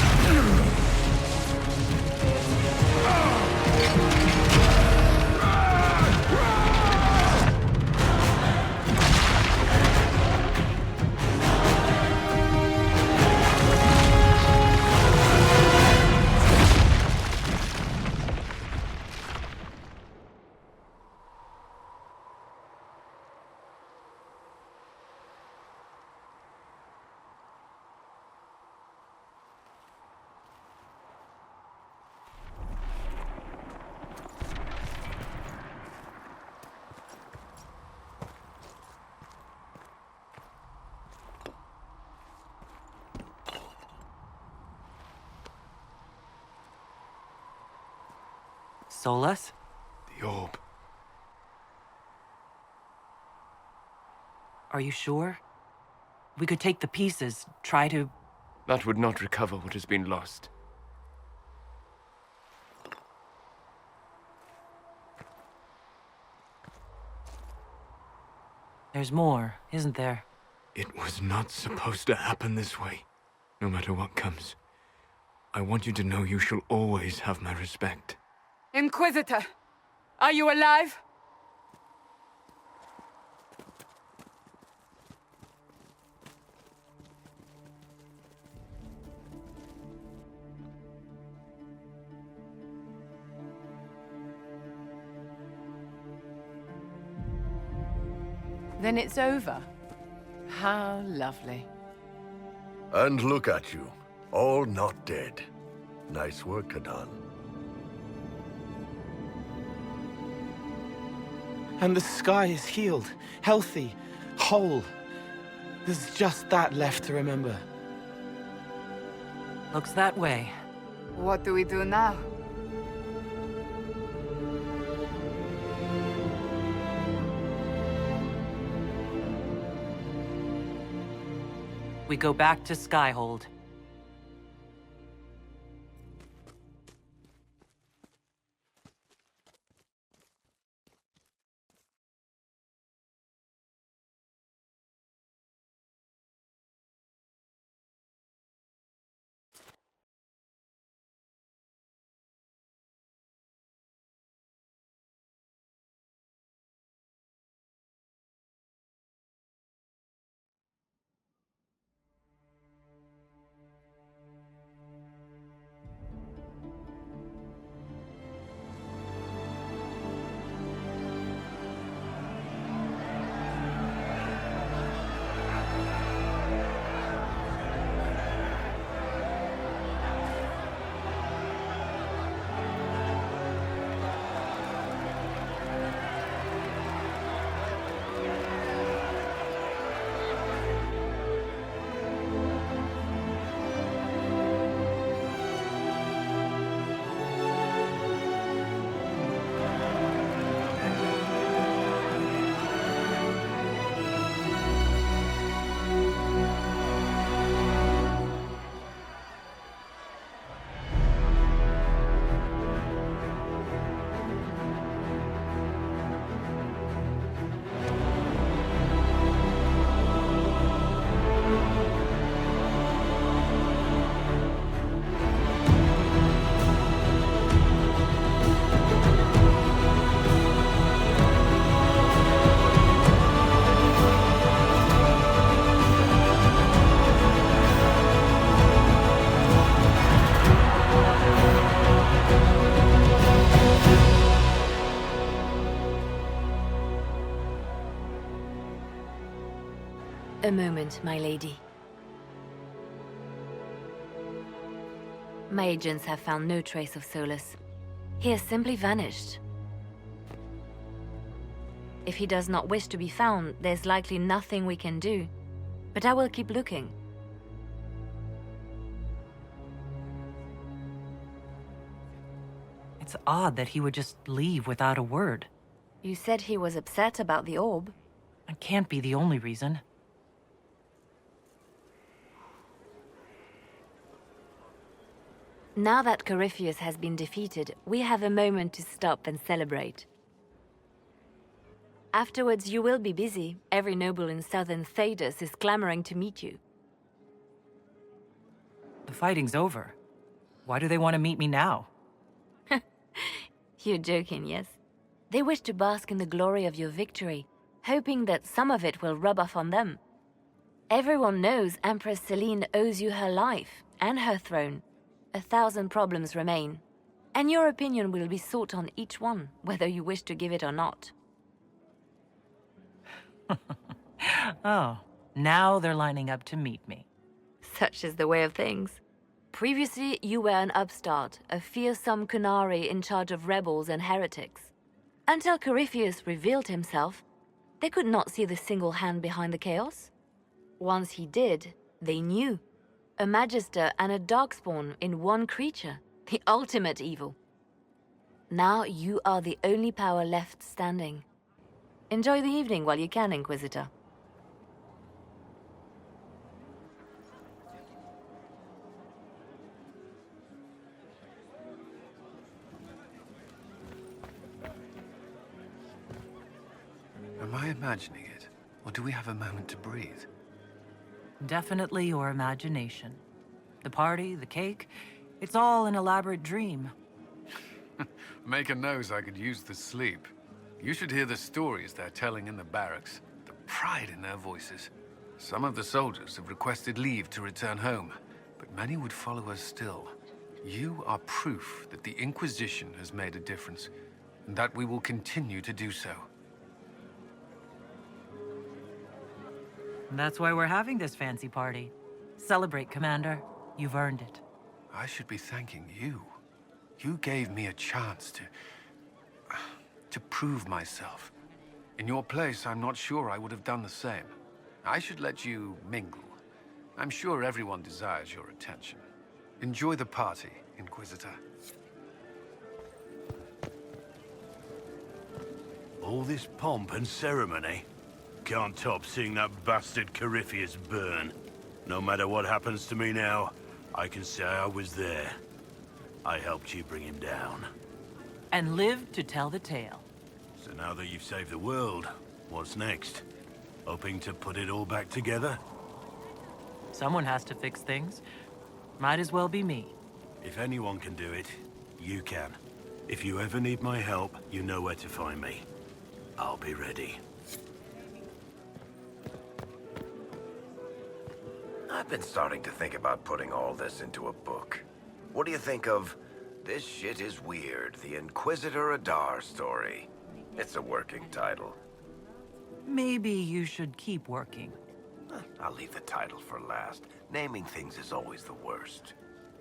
Solus? The orb. Are you sure? We could take the pieces, try to... That would not recover what has been lost. There's more, isn't there? It was not supposed to happen this way. No matter what comes, I want you to know you shall always have my respect. Inquisitor, are you alive? Then it's over. How lovely. And look at you, all not dead. Nice work, Kadan. And the sky is healed, healthy, whole. There's just that left to remember. Looks that way. What do we do now? We go back to Skyhold. A moment, my lady. My agents have found no trace of Solus. He has simply vanished. If he does not wish to be found, there's likely nothing we can do. But I will keep looking. It's odd that he would just leave without a word. You said he was upset about the orb. It can't be the only reason. Now that Corypheus has been defeated, we have a moment to stop and celebrate. Afterwards, you will be busy. Every noble in southern Thedas is clamoring to meet you. The fighting's over. Why do they want to meet me now? You're joking, yes? They wish to bask in the glory of your victory, hoping that some of it will rub off on them. Everyone knows Empress Celine owes you her life and her throne. 1,000 problems remain, and your opinion will be sought on each one, whether you wish to give it or not. Oh, now they're lining up to meet me. Such is the way of things. Previously, you were an upstart, a fearsome Kunari in charge of rebels and heretics. Until Corypheus revealed himself, they could not see the single hand behind the chaos. Once he did, they knew. A Magister and a Darkspawn in one creature, the ultimate evil. Now you are the only power left standing. Enjoy the evening while you can, Inquisitor. Am I imagining it? Or do we have a moment to breathe? Definitely your imagination. The party, the cake, it's all an elaborate dream. Maker knows I could use the sleep. You should hear the stories they're telling in the barracks. The pride in their voices. Some of the soldiers have requested leave to return home, but many would follow us still. You are proof that the Inquisition has made a difference, and that we will continue to do so. That's why we're having this fancy party. Celebrate, Commander. You've earned it. I should be thanking you. You gave me a chance to prove myself. In your place, I'm not sure I would have done the same. I should let you mingle. I'm sure everyone desires your attention. Enjoy the party, Inquisitor. All this pomp and ceremony? Can't top seeing that bastard Corypheus burn. No matter what happens to me now, I can say I was there. I helped you bring him down. And live to tell the tale. So now that you've saved the world, what's next? Hoping to put it all back together? Someone has to fix things. Might as well be me. If anyone can do it, you can. If you ever need my help, you know where to find me. I'll be ready. I've been starting to think about putting all this into a book. What do you think of This Shit Is Weird, the Inquisitor Adar story? It's a working title. Maybe you should keep working. I'll leave the title for last. Naming things is always the worst.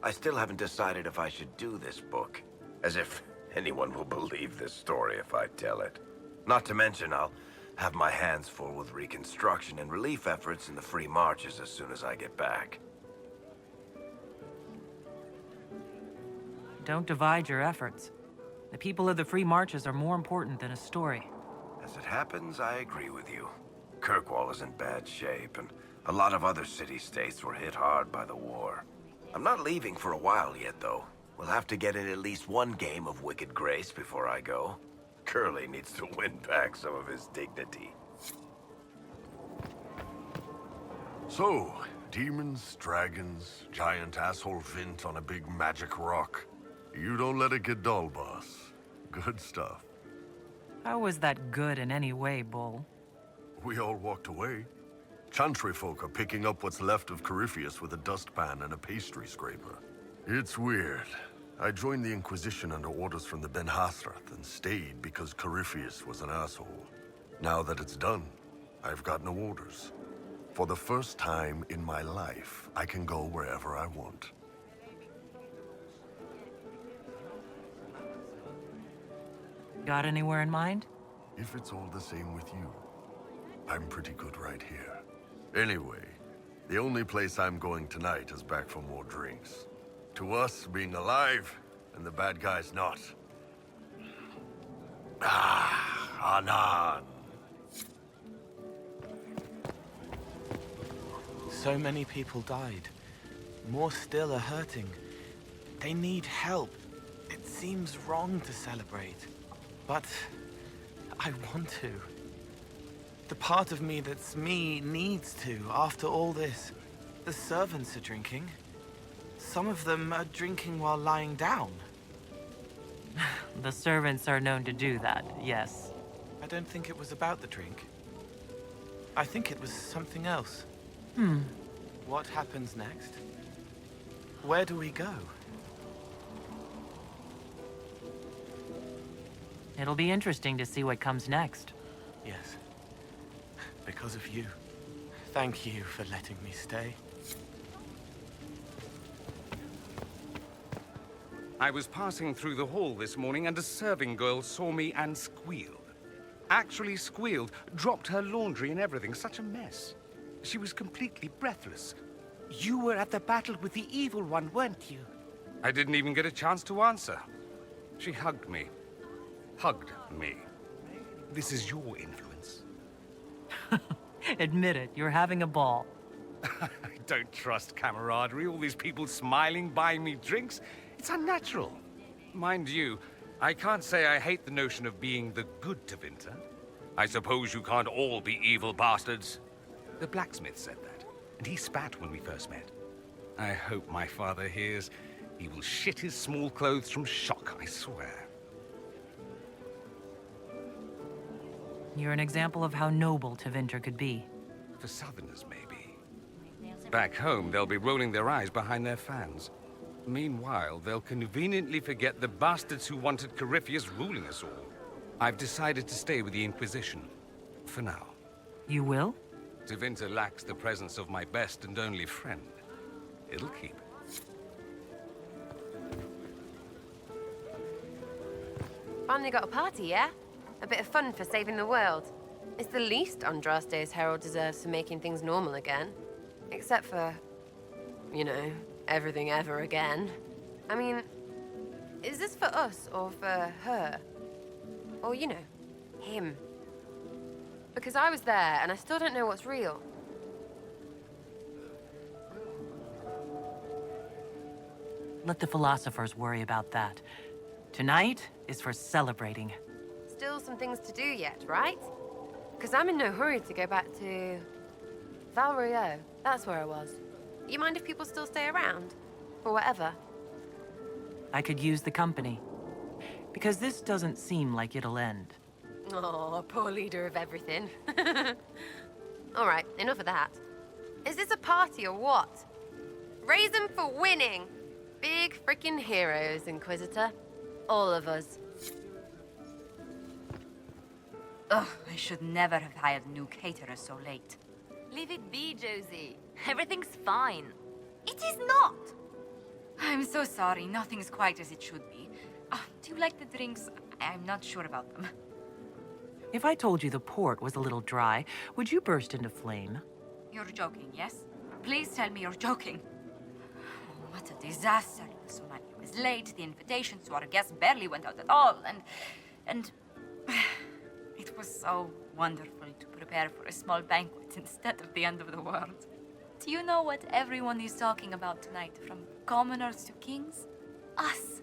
I still haven't decided if I should do this book. As if anyone will believe this story if I tell it. Not to mention, I'll have my hands full with reconstruction and relief efforts in the Free Marches as soon as I get back. Don't divide your efforts. The people of the Free Marches are more important than a story. As it happens, I agree with you. Kirkwall is in bad shape, and a lot of other city-states were hit hard by the war. I'm not leaving for a while yet, though. We'll have to get in at least one game of Wicked Grace before I go. Curly needs to win back some of his dignity. So, demons, dragons, giant asshole Vint on a big magic rock. You don't let it get dull, boss. Good stuff. How was that good in any way, Bull? We all walked away. Chantry folk are picking up what's left of Corypheus with a dustpan and a pastry scraper. It's weird. I joined the Inquisition under orders from the Ben Hathrath and stayed because Corypheus was an asshole. Now that it's done, I've got no orders. For the first time in my life, I can go wherever I want. Got anywhere in mind? If it's all the same with you, I'm pretty good right here. Anyway, the only place I'm going tonight is back for more drinks. To us, being alive, and the bad guys not. Anan. So many people died. More still are hurting. They need help. It seems wrong to celebrate. But I want to. The part of me that's me needs to, after all this. The servants are drinking. Some of them are drinking while lying down. The servants are known to do that, yes. I don't think it was about the drink. I think it was something else. What happens next? Where do we go? It'll be interesting to see what comes next. Yes. Because of you. Thank you for letting me stay. I was passing through the hall this morning and a serving girl saw me and squealed. Actually squealed, dropped her laundry and everything, such a mess. She was completely breathless. You were at the battle with the evil one, weren't you? I didn't even get a chance to answer. She hugged me. Hugged me. This is your influence. Admit it, you're having a ball. I don't trust camaraderie, all these people smiling, buying me drinks. It's unnatural. Mind you, I can't say I hate the notion of being the good Tevinter. I suppose you can't all be evil bastards. The blacksmith said that, and he spat when we first met. I hope my father hears. He will shit his small clothes from shock, I swear. You're an example of how noble Tevinter could be. For Southerners, maybe. Back home, they'll be rolling their eyes behind their fans. Meanwhile, they'll conveniently forget the bastards who wanted Corypheus ruling us all. I've decided to stay with the Inquisition. For now. You will? Tevinter lacks the presence of my best and only friend. It'll keep. Finally got a party, yeah? A bit of fun for saving the world. It's the least Andraste's Herald deserves for making things normal again. Except for, you know, everything ever again. I mean, is this for us or for her? Or, you know, him? Because I was there and I still don't know what's real. Let the philosophers worry about that. Tonight is for celebrating. Still some things to do yet, right? Because I'm in no hurry to go back to... Val Royeaux. That's where I was. You mind if people still stay around? For whatever? I could use the company. Because this doesn't seem like it'll end. Oh, poor leader of everything. All right, enough of that. Is this a party or what? Raise them for winning! Big freaking heroes, Inquisitor. All of us. Ugh, I should never have hired new caterers so late. Leave it be, Josie. Everything's fine. It is not! I'm so sorry, nothing's quite as it should be. Do you like the drinks? I'm not sure about them. If I told you the port was a little dry, would you burst into flame? You're joking, yes? Please tell me you're joking. Oh, what a disaster. So many was late, the invitations to our guests barely went out at all, and... It was so wonderful to prepare for a small banquet instead of the end of the world. Do you know what everyone is talking about tonight, from commoners to kings? Us.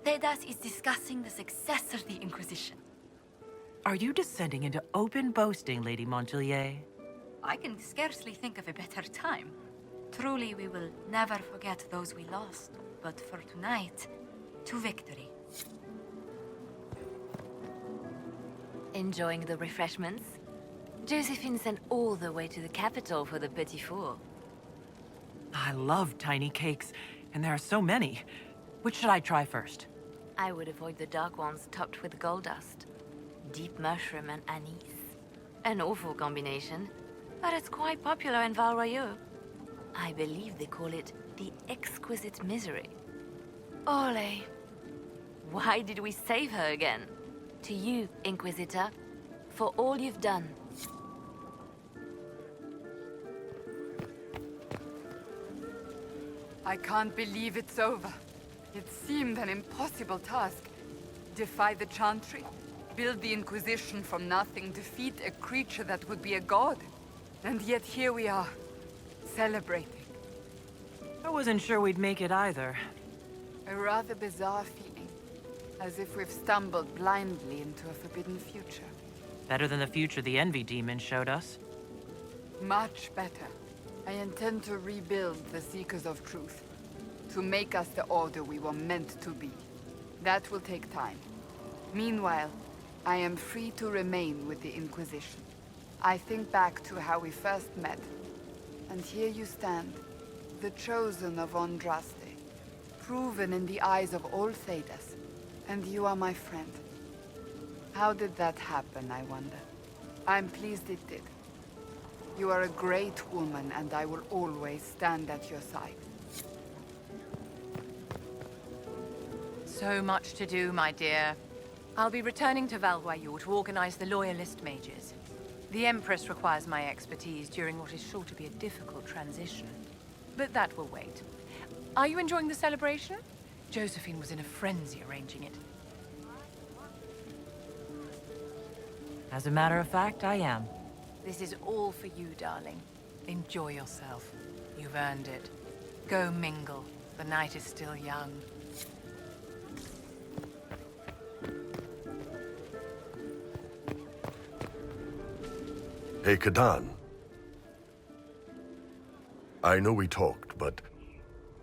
Thedas is discussing the success of the Inquisition. Are you descending into open boasting, Lady Montpellier? I can scarcely think of a better time. Truly, we will never forget those we lost. But for tonight, to victory. Enjoying the refreshments? Josephine sent all the way to the capital for the petit four. I love tiny cakes, and there are so many. Which should I try first? I would avoid the dark ones topped with gold dust. Deep mushroom and anise. An awful combination. But it's quite popular in Val Royeaux. I believe they call it the Exquisite Misery. Ole. Why did we save her again? To you, Inquisitor, for all you've done. I can't believe it's over. It seemed an impossible task. Defy the Chantry, build the Inquisition from nothing, defeat a creature that would be a god. And yet here we are, celebrating. I wasn't sure we'd make it either. A rather bizarre feeling, as if we've stumbled blindly into a forbidden future. Better than the future the Envy Demon showed us. Much better. I intend to rebuild the Seekers of Truth, to make us the Order we were meant to be. That will take time. Meanwhile, I am free to remain with the Inquisition. I think back to how we first met, and here you stand, the chosen of Andraste, proven in the eyes of all Thedas, and you are my friend. How did that happen, I wonder? I'm pleased it did. You are a great woman, and I will always stand at your side. So much to do, my dear. I'll be returning to Val Royeaux to organize the Loyalist Mages. The Empress requires my expertise during what is sure to be a difficult transition. But that will wait. Are you enjoying the celebration? Josephine was in a frenzy arranging it. As a matter of fact, I am. This is all for you, darling. Enjoy yourself. You've earned it. Go mingle. The night is still young. Hey, Kadan. I know we talked, but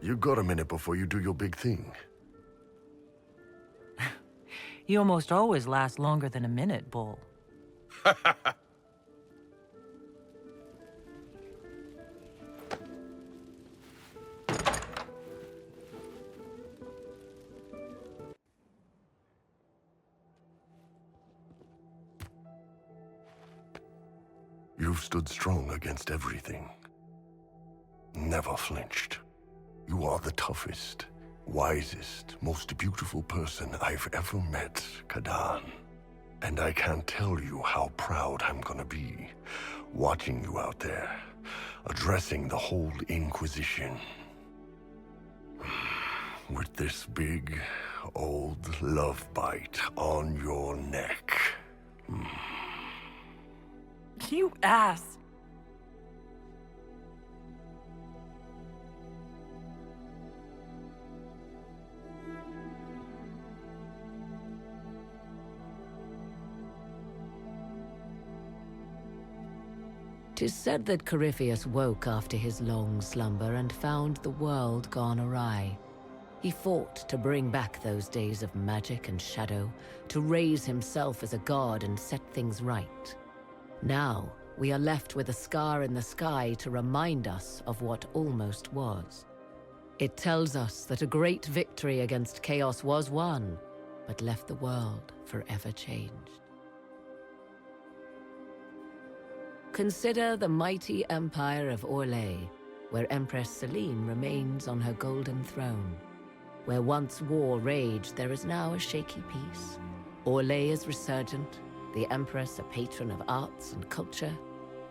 you got a minute before you do your big thing. You almost always last longer than a minute, Bull. You've stood strong against everything. Never flinched. You are the toughest, wisest, most beautiful person I've ever met, Kadan. And I can't tell you how proud I'm gonna be, watching you out there, addressing the whole Inquisition. With this big, old love bite on your neck. You ass! Tis said that Corypheus woke after his long slumber and found the world gone awry. He fought to bring back those days of magic and shadow, to raise himself as a god and set things right. Now, we are left with a scar in the sky to remind us of what almost was. It tells us that a great victory against chaos was won, but left the world forever changed. Consider the mighty empire of Orlais, where Empress Celine remains on her golden throne. Where once war raged, there is now a shaky peace. Orlais is resurgent, the Empress a patron of arts and culture.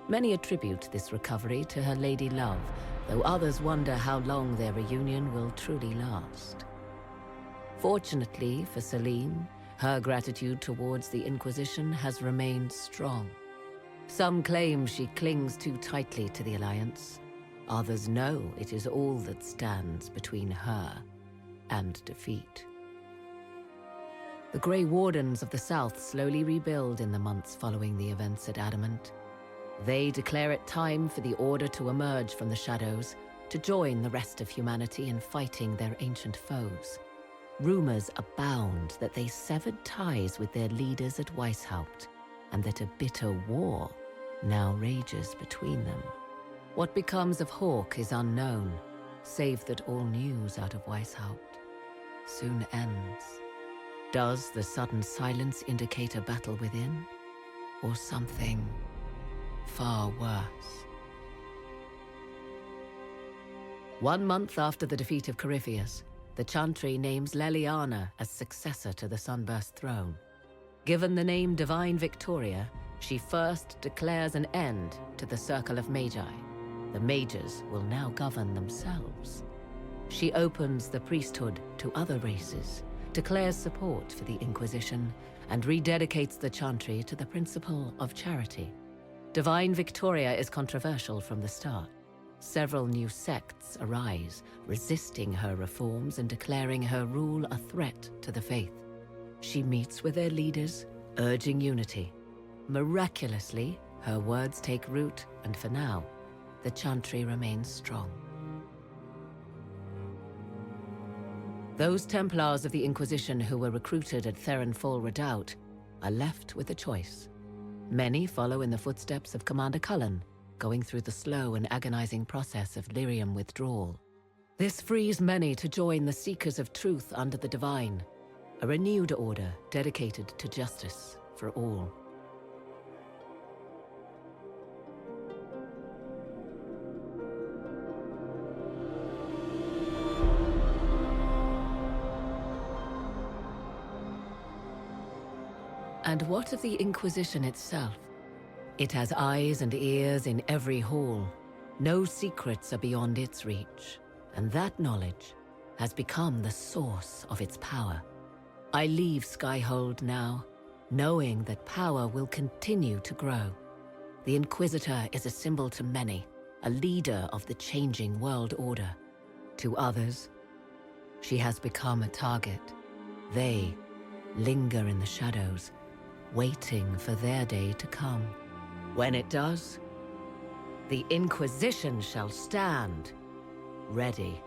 Many attribute this recovery to her lady love, though others wonder how long their reunion will truly last. Fortunately for Celine, her gratitude towards the Inquisition has remained strong. Some claim she clings too tightly to the Alliance. Others know it is all that stands between her and defeat. The Grey Wardens of the South slowly rebuild in the months following the events at Adamant. They declare it time for the Order to emerge from the shadows, to join the rest of humanity in fighting their ancient foes. Rumors abound that they severed ties with their leaders at Weishaupt, and that a bitter war now rages between them. What becomes of Hawke is unknown, save that all news out of Weishaupt soon ends. Does the sudden silence indicate a battle within, or something far worse. 1 month after the defeat of Corypheus, the Chantry names Leliana as successor to the Sunburst throne. Given the name Divine Victoria, she first declares an end to the Circle of Magi. The mages will now govern themselves. She opens the priesthood to other races, declares support for the Inquisition, and rededicates the Chantry to the principle of charity. Divine Victoria is controversial from the start. Several new sects arise, resisting her reforms and declaring her rule a threat to the faith. She meets with their leaders, urging unity. Miraculously, her words take root, and for now, the Chantry remains strong. Those Templars of the Inquisition who were recruited at Theron Fall Redoubt are left with a choice. Many follow in the footsteps of Commander Cullen, going through the slow and agonizing process of lyrium withdrawal. This frees many to join the Seekers of Truth under the Divine, a renewed order dedicated to justice for all. And what of the Inquisition itself? It has eyes and ears in every hall. No secrets are beyond its reach, and that knowledge has become the source of its power. I leave Skyhold now, knowing that power will continue to grow. The Inquisitor is a symbol to many, a leader of the changing world order. To others, she has become a target. They linger in the shadows, waiting for their day to come. When it does, the Inquisition shall stand ready.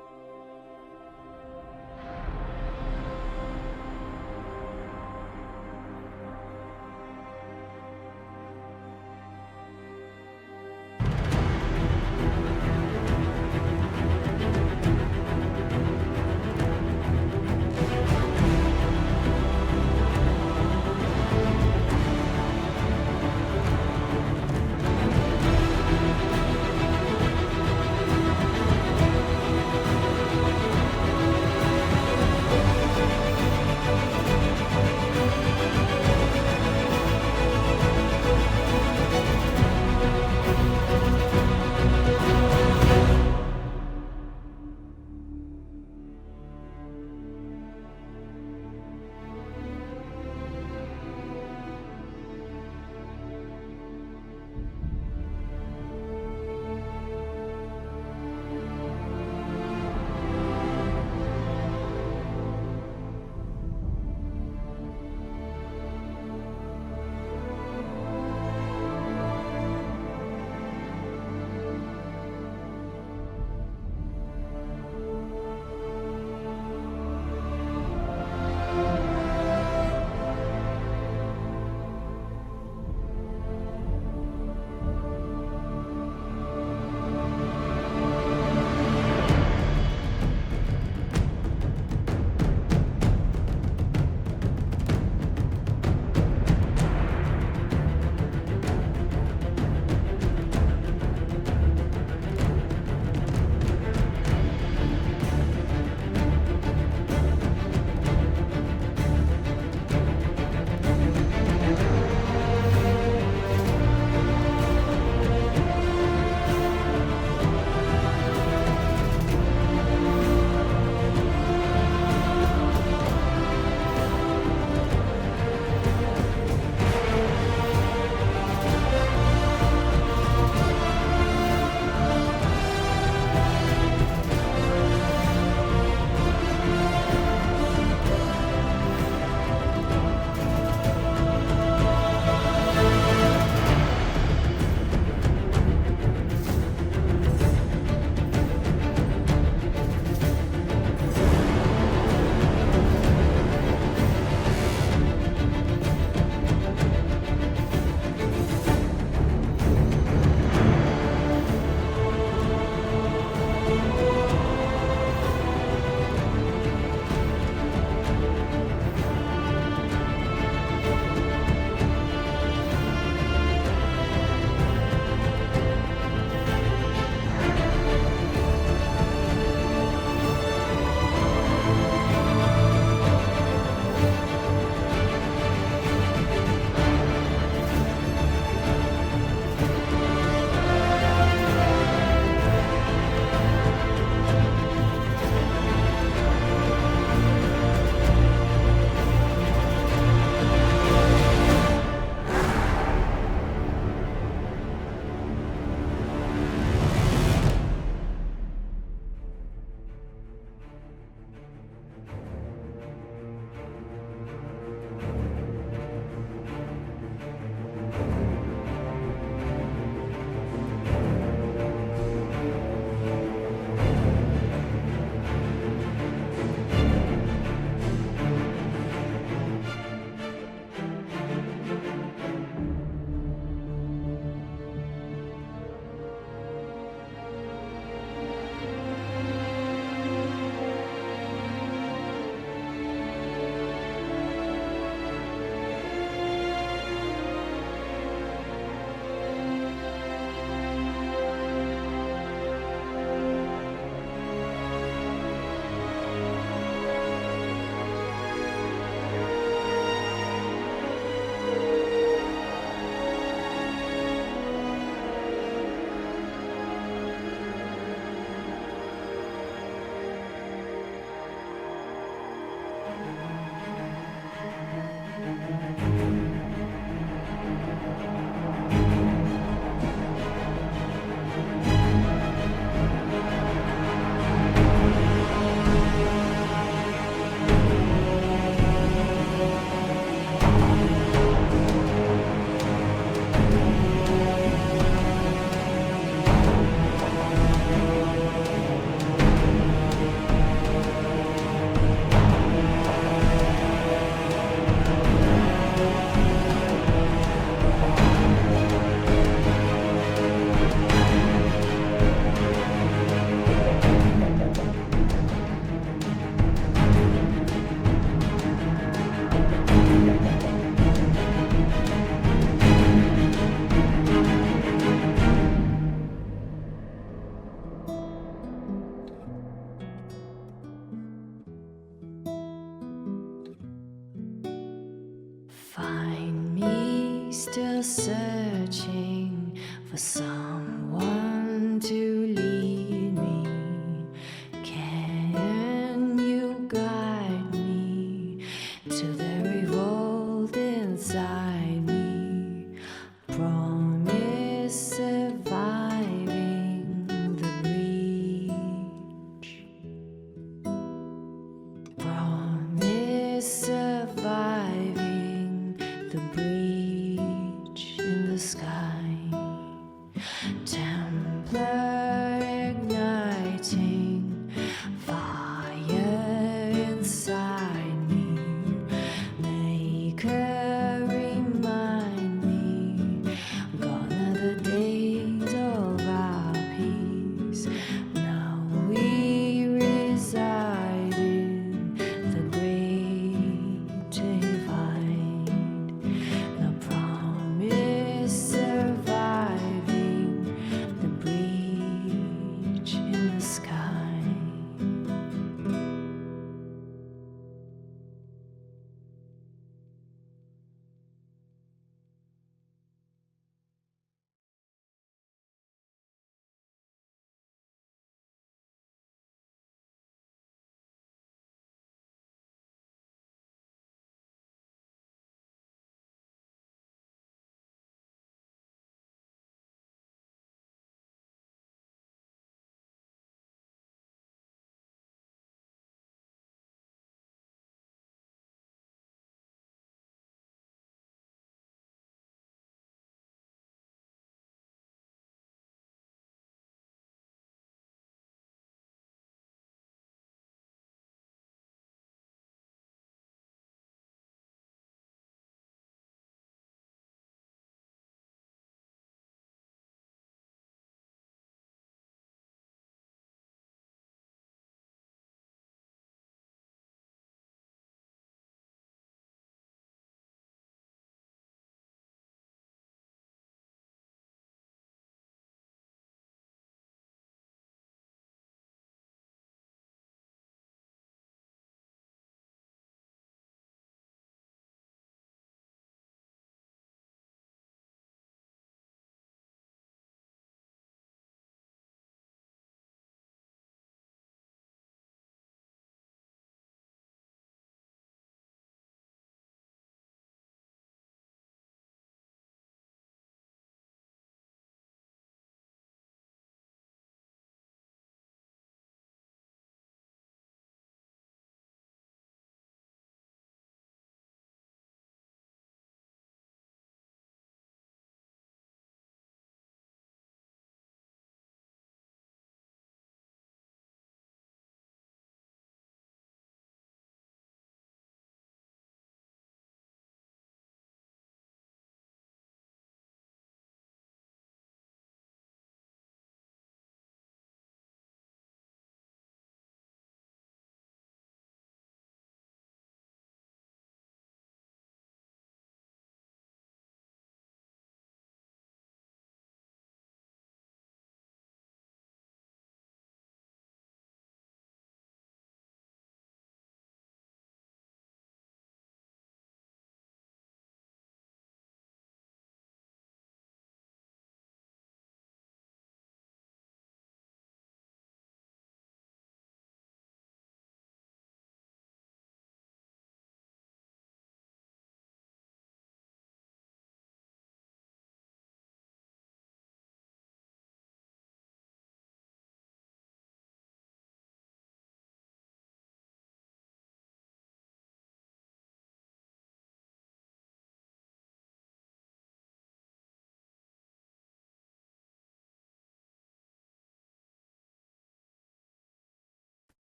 searching for someone to lead me. Can you guide me to the revolt inside me? Promise surviving the breach. Promise surviving the breach in the sky. Templar igniting fire inside me. Maker remind me, gone are the days of our peace. Now we reside in the great divide. The promise surviving the breach in the sky.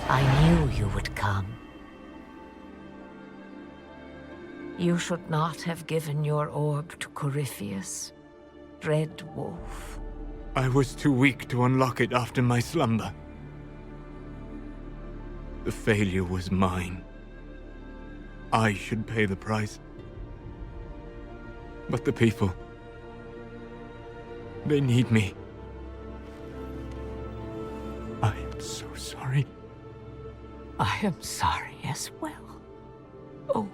I knew you would come. You should not have given your orb to Corypheus, Red Wolf. I was too weak to unlock it after my slumber. The failure was mine. I should pay the price. But the people... they need me. I am so sorry. I am sorry as well. Oh,